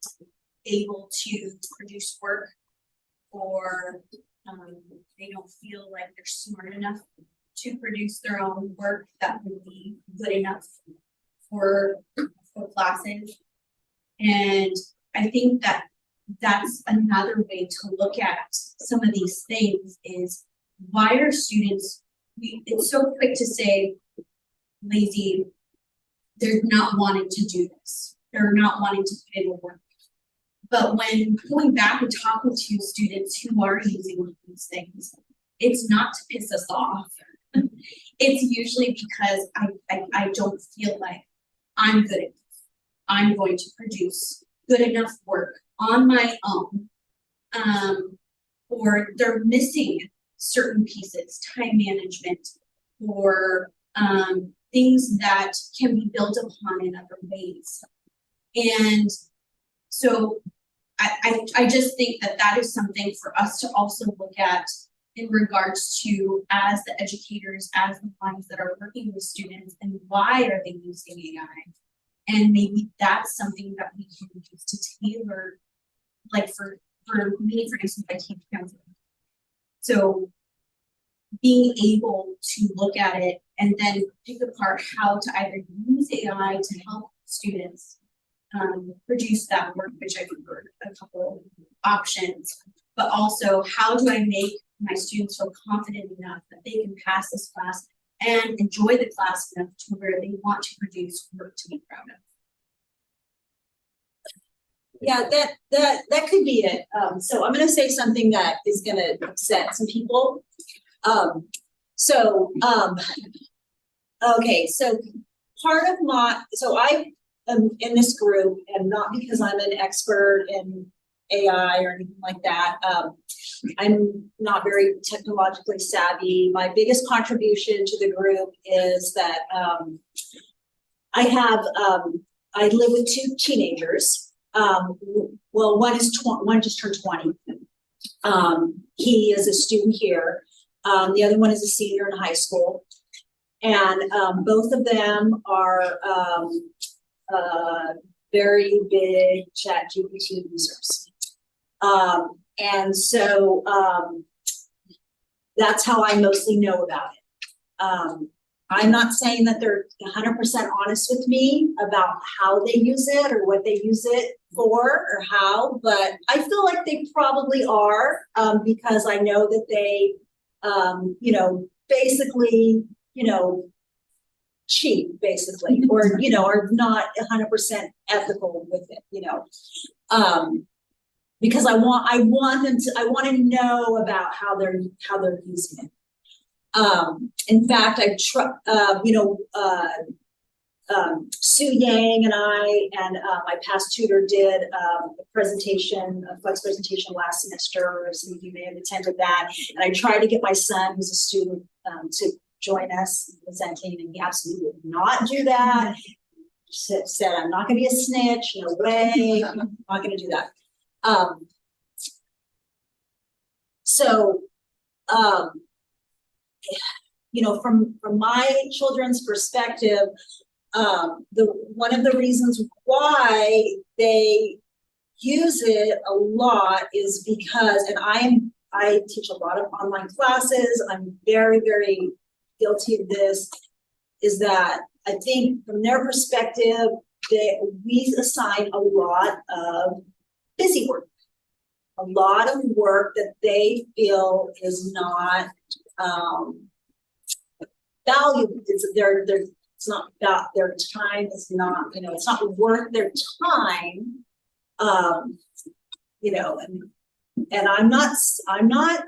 able to produce work, or they don't feel like they're smart enough to produce their own work that would be good enough for classes. And I think that that's another way to look at some of these things is why are students, it's so quick to say lazy, they're not wanting to do this. They're not wanting to put in the work. But when going back and talking to students who are using these things, it's not to piss us off. It's usually because I don't feel like I'm good enough. I'm going to produce good enough work on my own. Or they're missing certain pieces, time management, or things that can be built upon in other ways. And so I just think that that is something for us to also look at in regards to as the educators, as the ones that are working with students, and why are they using AI? And maybe that's something that we can use to tailor, like for me, for instance, I teach counseling. So being able to look at it and then pick apart how to either use AI to help students produce that work, which I've heard a couple options, but also how do I make my students feel confident enough that they can pass this class and enjoy the class enough to where they want to produce work to be proud of. Yeah, that could be it. So I'm gonna say something that is gonna upset some people. Okay, so part of I am in this group, and not because I'm an expert in AI or anything like that. I'm not very technologically savvy. My biggest contribution to the group is that I live with 2 teenagers. Well, one just turned 20. He is a student here. The other one is a senior in high school. And both of them are very big ChatGPT users. And so that's how I mostly know about it. I'm not saying that they're 100% honest with me about how they use it or what they use it for or how, but I feel like they probably are, because I know that they, basically, cheat basically, or, are not 100% ethical with it, because I want to know about how they're using it. In fact, Sue Yang and I and my past tutor did a flex presentation last semester. Some of you may have attended that. And I tried to get my son, who's a student, to join us in presenting, and he absolutely would not do that. Said, I'm not going to be a snitch. No way. I'm not going to do that. From my children's perspective, one of the reasons why they use it a lot is because, and I teach a lot of online classes, I'm very, very guilty of this, is that I think from their perspective, we assign a lot of busy work. A lot of work that they feel is not valuable. It's not about their time, it's not, it's not worth their time. And I'm not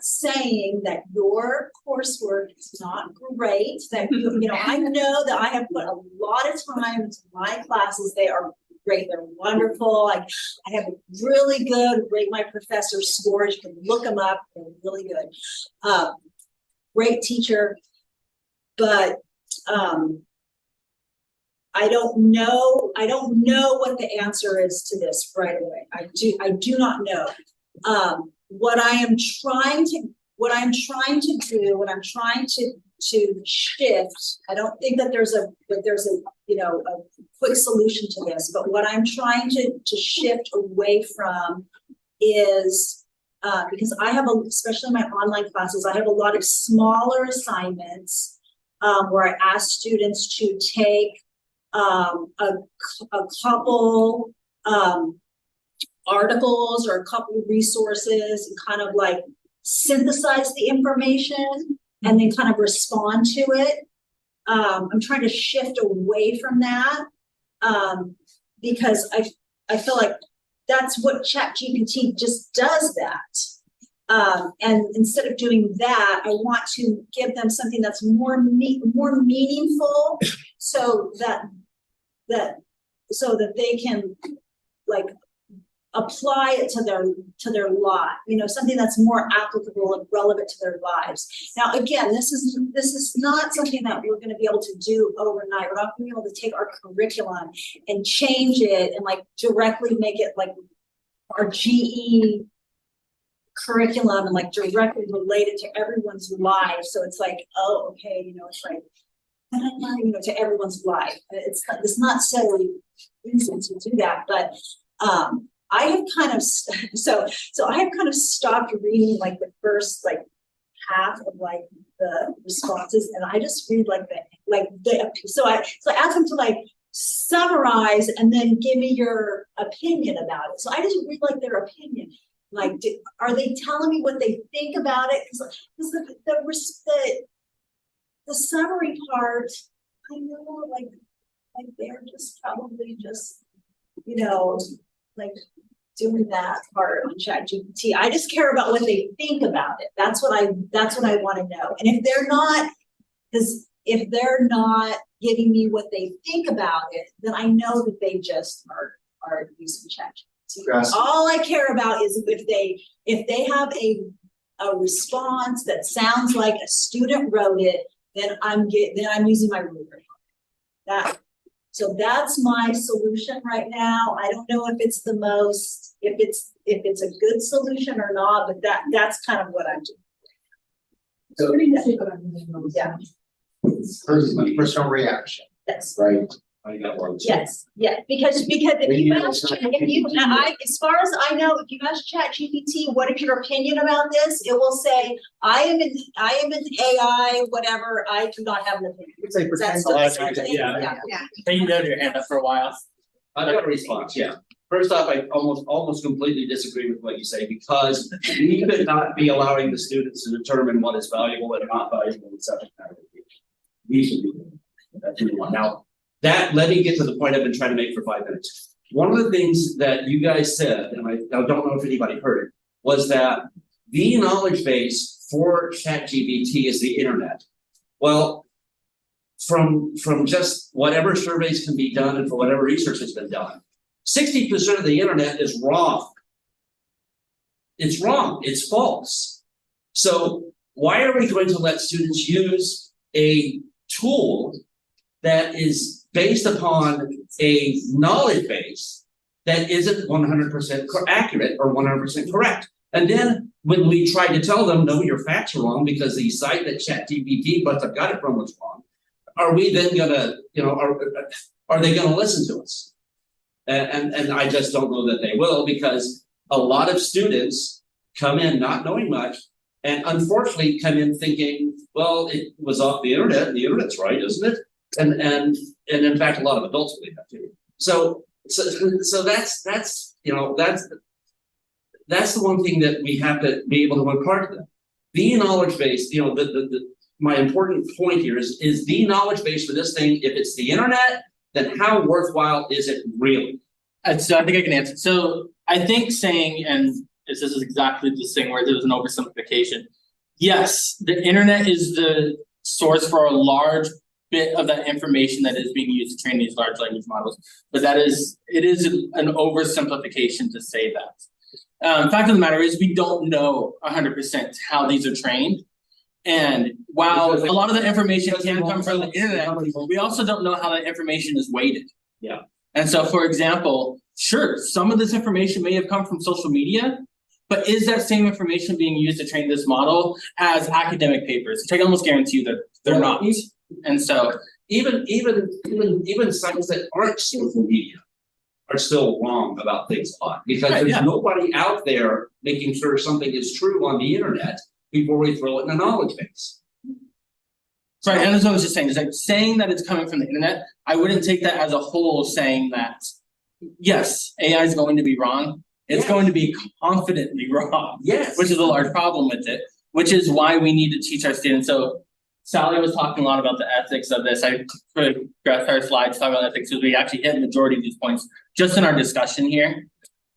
saying that your coursework is not great, that I know that I have put a lot of time into my classes. They are great, they're wonderful. I have a really good rate my professor scores. You can look them up, they're really good. Great teacher, but I don't know what the answer is to this right away. I do not know. What I'm trying to shift, I don't think that there's a quick solution to this, but what I'm trying to shift away from is because I have especially in my online classes, I have a lot of smaller assignments where I ask students to take a couple articles or a couple of resources and kind of like synthesize the information and then kind of respond to it. I'm trying to shift away from that because I feel like that's what ChatGPT just does that. And instead of doing that, I want to give them something that's more meaningful so that they can like apply it to their life, something that's more applicable and relevant to their lives. Now, again, this is not something that we're going to be able to do overnight. We're not going to be able to take our curriculum and change it and like directly make it like our GE curriculum and like directly relate it to everyone's life. So it's like, oh, okay, it's like, to everyone's life. It's not so easy to do that, but I have kind of so I have kind of stopped reading like the first like half of like the responses, and I just read so I ask them to like summarize and then give me your opinion about it. So I just read like their opinion. Like, are they telling me what they think about it? Because the summary part, I know like they're just probably just like doing that part on ChatGPT. I just care about what they think about it. That's what I want to know. And if they're not giving me what they think about it, then I know that they just are using ChatGPT. Yes. All I care about is if they have a response that sounds like a student wrote it, then I'm using my rubric. So that's my solution right now. I don't know if it's the most, if it's a good solution or not, but that's kind of what I'm doing. Yeah. Personal reaction, Yes. right? Yes. Yeah. Because if you ask, as far as I know, if you ask ChatGPT, what is your opinion about this? It will say, I am in AI, whatever. I do not have an opinion. It's like That's pretend what to it's saying. Yeah. Yeah. Hey, you had your hand up for a while. I've got a response, yeah. First off, I almost completely disagree with what you say, because we could not be allowing the students to determine what is valuable and not valuable in subject matter. We should be doing that. That's number one. Now, let me get to the point I've been trying to make for 5 minutes. One of the things that you guys said, and I don't know if anybody heard it, was that the knowledge base for ChatGPT is the internet. Well, from just whatever surveys can be done and for whatever research has been done, 60% of the internet is wrong. It's wrong, it's false. So why are we going to let students use a tool that is based upon a knowledge base that isn't 100% accurate or 100% correct? And then when we try to tell them, no, your facts are wrong because the site that ChatGPT must have got it from was wrong, are we then gonna, are they gonna listen to us? And I just don't know that they will, because a lot of students come in not knowing much. And unfortunately come in thinking, well, it was off the internet, and the internet's right, isn't it? And in fact, a lot of adults believe that too. So that's, you know, that's the one thing that we have to be able to impart to them. Be knowledge based, you know, my important point here is the knowledge base for this thing. If it's the internet, then how worthwhile is it really? So I think I can answer. So I think saying, and this is exactly the thing where there was an oversimplification. Yes, the internet is the source for a large bit of that information that is being used to train these large language models, but it is an oversimplification to say that. Fact of the matter is we don't know 100% how these are trained. And while a lot of the information can come from the internet, we also don't know how that information is weighted. Yeah. And so, for example, sure, some of this information may have come from social media, but is that same information being used to train this model as academic papers? Which I can almost guarantee you that they're not. And so even sites that aren't social media are still wrong about things a lot, because there's nobody out there making sure something is true on the internet before we throw it in a knowledge base. Right, and that's what I was just saying, is like saying that it's coming from the internet, I wouldn't take that as a whole saying that, yes, AI is going to be wrong. It's going to be confidently wrong. Yes. Which is a large problem with it, which is why we need to teach our students. So Sally was talking a lot about the ethics of this. I progressed our slides talking about ethics because we actually hit the majority of these points just in our discussion here.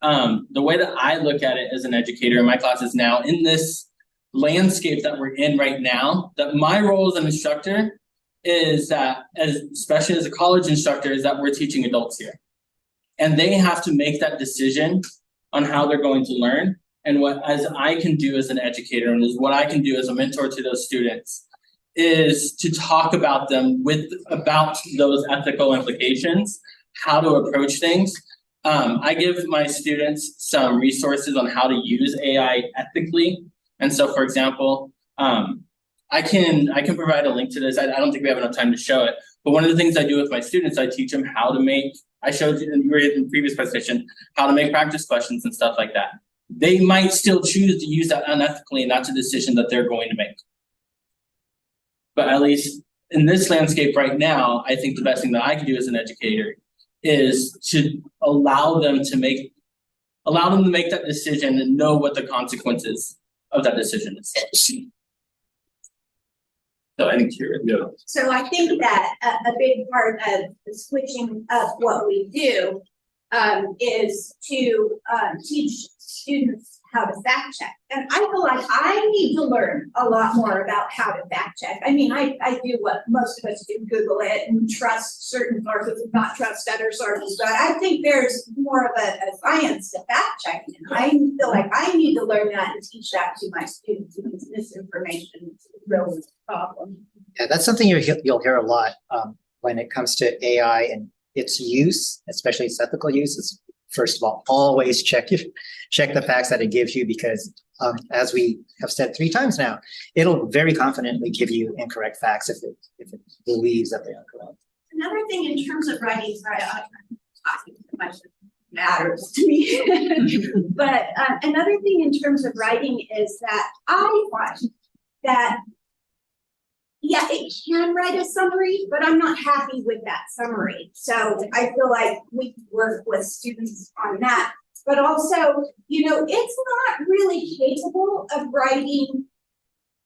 The way that I look at it as an educator in my classes now, in this landscape that we're in right now, that my role as an instructor is that, especially as a college instructor, is that we're teaching adults here. And they have to make that decision on how they're going to learn. And what as I can do as an educator, and is what I can do as a mentor to those students, is to talk about them about those ethical implications, how to approach things. I give my students some resources on how to use AI ethically. And so, for example, I can provide a link to this. I don't think we have enough time to show it, but one of the things I do with my students, I teach them how to make, I showed you in the previous presentation, how to make practice questions and stuff like that. They might still choose to use that unethically, and that's a decision that they're going to make. But at least in this landscape right now, I think the best thing that I can do as an educator is to allow them to make that decision and know what the consequences of that decision is. So I think you're So I think that a big part of switching up what we do is to teach students how to fact check. And I feel like I need to learn a lot more about how to fact check. I mean, I do what most of us do, Google it and trust certain sources and not trust other sources, but I think there's more of a science to fact checking. And I feel like I need to learn that and teach that to my students, because misinformation is a real problem. Yeah, that's something you'll hear a lot when it comes to AI and its use, especially its ethical use. Is first of all, always check the facts that it gives you, because as we have said 3 times now, it'll very confidently give you incorrect facts if it believes that they are correct. Another thing in terms of writing, sorry, I'm talking so much that matters to me. But another thing in terms of writing is that I find that, yeah, it can write a summary, but I'm not happy with that summary. So I feel like we work with students on that. But also, you know, it's not really capable of writing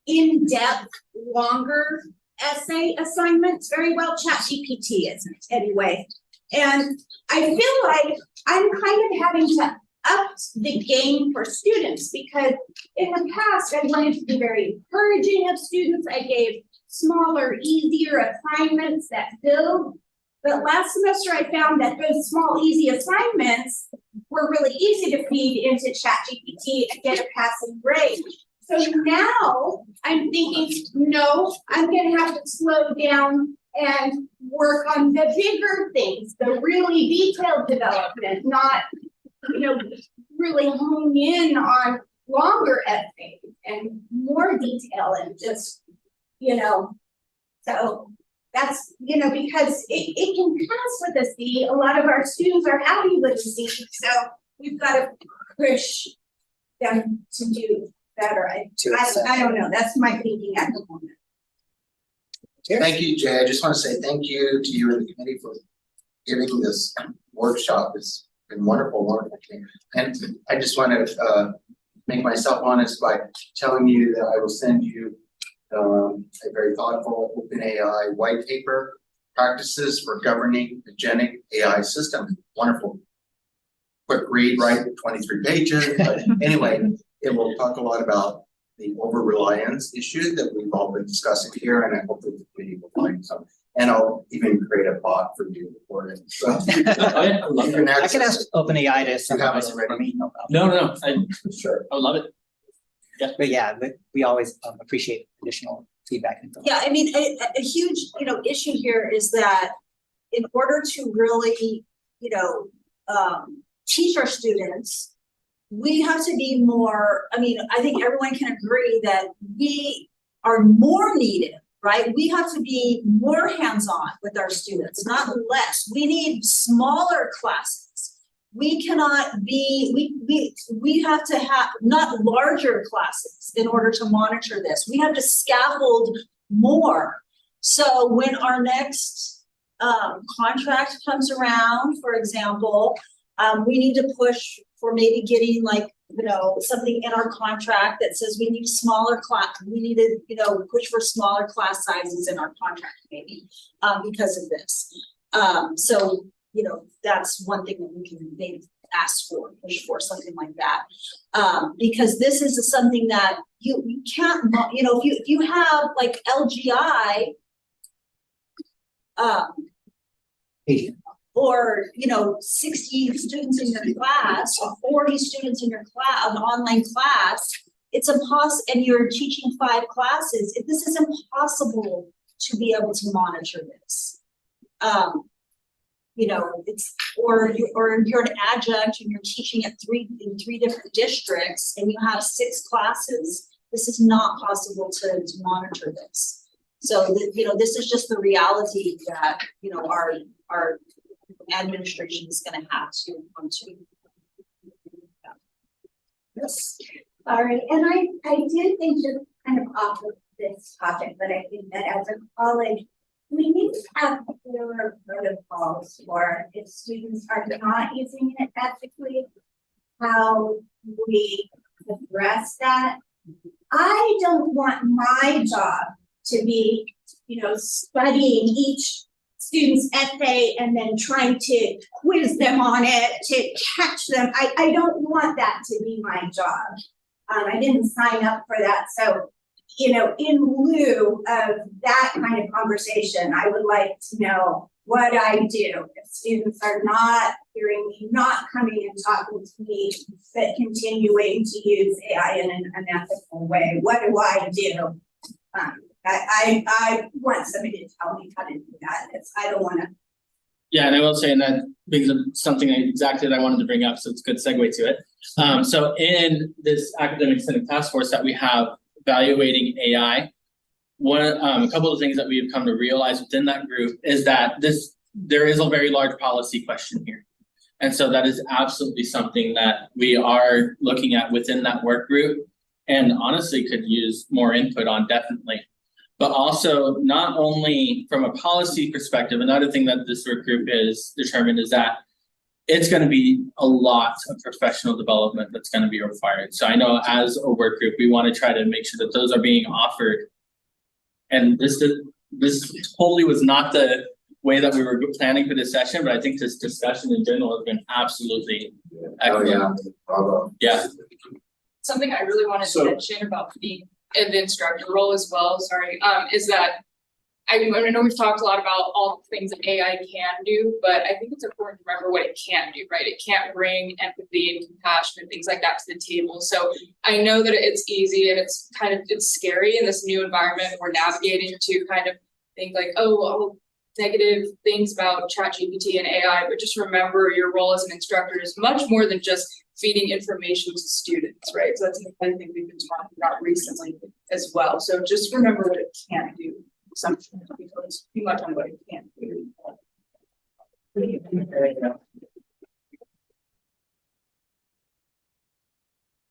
in-depth, longer essay assignments very well. ChatGPT isn't anyway. And I feel like I'm kind of having to up the game for students, because in the past I wanted to be very encouraging of students. I gave smaller, easier assignments that build. But last semester I found that those small, easy assignments were really easy to feed into ChatGPT and get a passing grade. So now I'm thinking, no, I'm gonna have to slow down and work on the bigger things, the really detailed development, not, you know, really hone in on longer essays and more detail and just, you know, so That's, because it can pass with a C. A lot of our students are happy with a C, so we've got to push them to do better. I don't know, that's my thinking at the moment. Thank you, Jay. I just want to say thank you to you and the committee for giving this workshop. It's been wonderful. And I just want to make myself honest by telling you that I will send you a very thoughtful OpenAI white paper, practices for governing agentic AI system. Wonderful. Quick read, right? 23 pages. But anyway, it will talk a lot about the over-reliance issue that we've all been discussing here, and I hope that the committee will find some. And I'll even create a bot for you for it. So I can ask OpenAI to summarize it for me. No problem. No, Sure. I would love it. But yeah, we always appreciate additional feedback. And Yeah, I mean, a huge, issue here is that in order to really, teach our students, we have to be more, I think everyone can agree that we are more needed, right? We have to be more hands-on with our students, not less. We need smaller classes. We cannot be, we have to have not larger classes in order to monitor this. We have to scaffold more. So when our next contract comes around, for example, we need to push for maybe getting something in our contract that says we need a smaller class. We need to, push for smaller class sizes in our contract maybe because of this. So, that's one thing that we can maybe ask for, push for something like that. Because this is something that you can't, if you have like LGI, or 60 students in your class or 40 students in your class, an online class, it's impossible, and you're teaching 5 classes, this is impossible to be able to monitor this. It's or you're an adjunct and you're teaching at in three different districts and you have 6 classes. This is not possible to monitor this. So this is just the reality that our administration is going to have to come to. Yes. All right, and I did think just kind of off of this topic, but I think that as a college, we need to have clearer protocols for if students are not using it ethically, how we address that. I don't want my job to be, studying each student's essay and then trying to quiz them on it to catch them. I don't want that to be my job. I didn't sign up for that. So, in lieu of that kind of conversation, I would like to know what I do if students are not hearing me, not coming and talking to me, but continuing to use AI in an unethical way. What do I do? I want somebody to tell me how to do that. I don't want to. Yeah, and I will say, and that brings up something exactly that I wanted to bring up, so it's a good segue to it. So in this academic senate task force that we have evaluating AI, a couple of things that we've come to realize within that group is that there is a very large policy question here. And so that is absolutely something that we are looking at within that work group, and honestly could use more input on, definitely. But also, not only from a policy perspective, another thing that this work group is determined is that it's going to be a lot of professional development that's going to be required. So I know as a work group, we want to try to make sure that those are being offered. And this totally was not the way that we were planning for this session, but I think this discussion in general has been absolutely excellent. Oh, yeah. Bravo. Yeah. Something I really wanted to mention about the instructor role as well, is that I know we've talked a lot about all the things that AI can do, but I think it's important to remember what it can't do, right? It can't bring empathy and compassion and things like that to the table. So I know that it's easy and it's scary in this new environment we're navigating to kind of think like, oh, negative things about ChatGPT and AI, but just remember your role as an instructor is much more than just feeding information to students, right? So that's another thing we've been talking about recently as well. So just remember what it can't do assumptions because too much on what it can't do.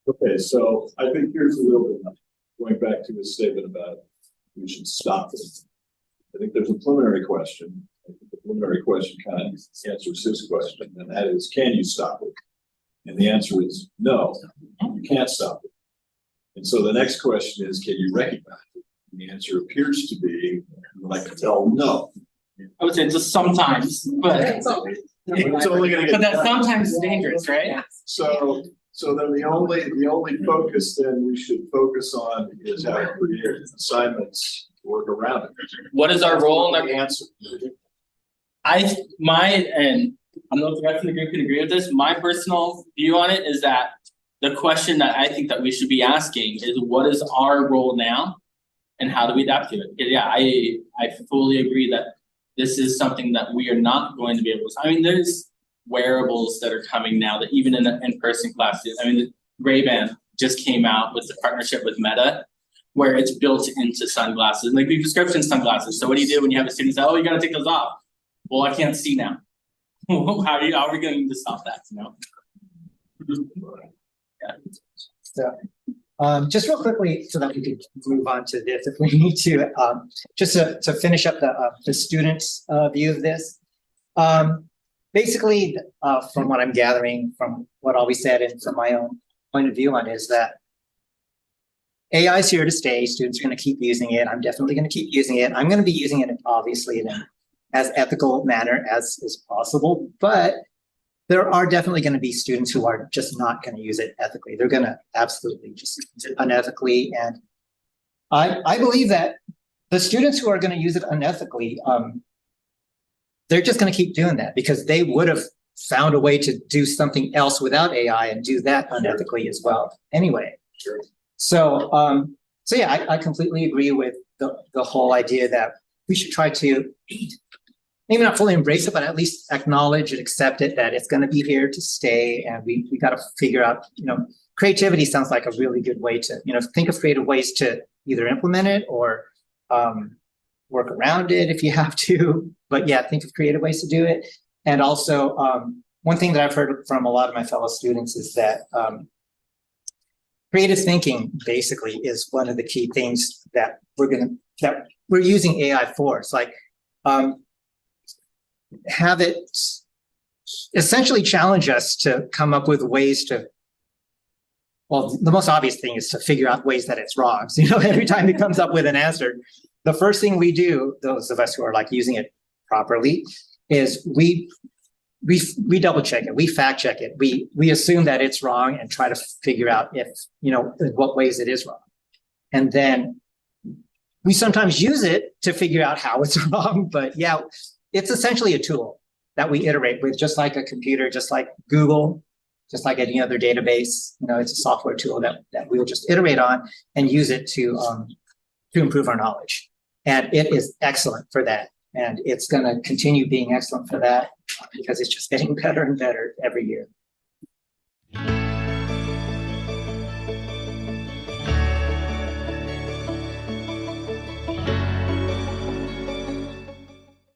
Okay, so I think here's a little bit, going back to his statement about we should stop it. I think there's a preliminary question. I think the preliminary question kind of answers his question, and that is, can you stop it? And the answer is no, you can't stop it. And so the next question is, can you recognize it? And the answer appears to be, I can tell, no. I would say just sometimes, but It's only gonna get. but that sometimes is dangerous, right? So then the only focus then we should focus on is how to create assignments, to work around it. What is our role in The our answer. and I don't know if the rest of the group can agree with this, my personal view on it is that the question that I think that we should be asking is what is our role now? And how do we adapt to it? Yeah, I fully agree that this is something that we are not going to be able to, I mean, there's wearables that are coming now that even in in-person classes, I mean, the Ray-Ban just came out with the partnership with Meta, where it's built into sunglasses, like the prescription sunglasses. So what do you do when you have a student say, oh, you gotta take those off? Well, I can't see now. How are we going to stop that, you know? Yeah. So, just real quickly, so that we could move on to this, if we need to, just to finish up the students' view of this. Basically, from what I'm gathering, from what all we said, and from my own point of view on it, is that AI is here to stay. Students are going to keep using it. I'm definitely going to keep using it. I'm going to be using it, obviously, in as ethical manner as is possible, but there are definitely going to be students who are just not going to use it ethically. They're going to absolutely just use it unethically. And I believe that the students who are going to use it unethically, they're just going to keep doing that because they would have found a way to do something else without AI and do that unethically as well. Anyway, so yeah, I completely agree with the whole idea that we should try to maybe not fully embrace it, but at least acknowledge and accept it, that it's going to be here to stay. And we got to figure out, creativity sounds like a really good way to, think of creative ways to either implement it or work around it if you have to. But yeah, think of creative ways to do it. And also, one thing that I've heard from a lot of my fellow students is that creative thinking basically is one of the key things that we're using AI for. It's like, have it essentially challenge us to come up with ways to, well, the most obvious thing is to figure out ways that it's wrong. So, every time it comes up with an answer, the first thing we do, those of us who are like using it properly, is we double check it, we fact check it, we assume that it's wrong and try to figure out if, in what ways it is wrong. And then we sometimes use it to figure out how it's wrong, but yeah, it's essentially a tool that we iterate with, just like a computer, just like Google, just like any other database. It's a software tool that we'll just iterate on and use it to improve our knowledge. And it is excellent for that. And it's going to continue being excellent for that because it's just getting better and better every year.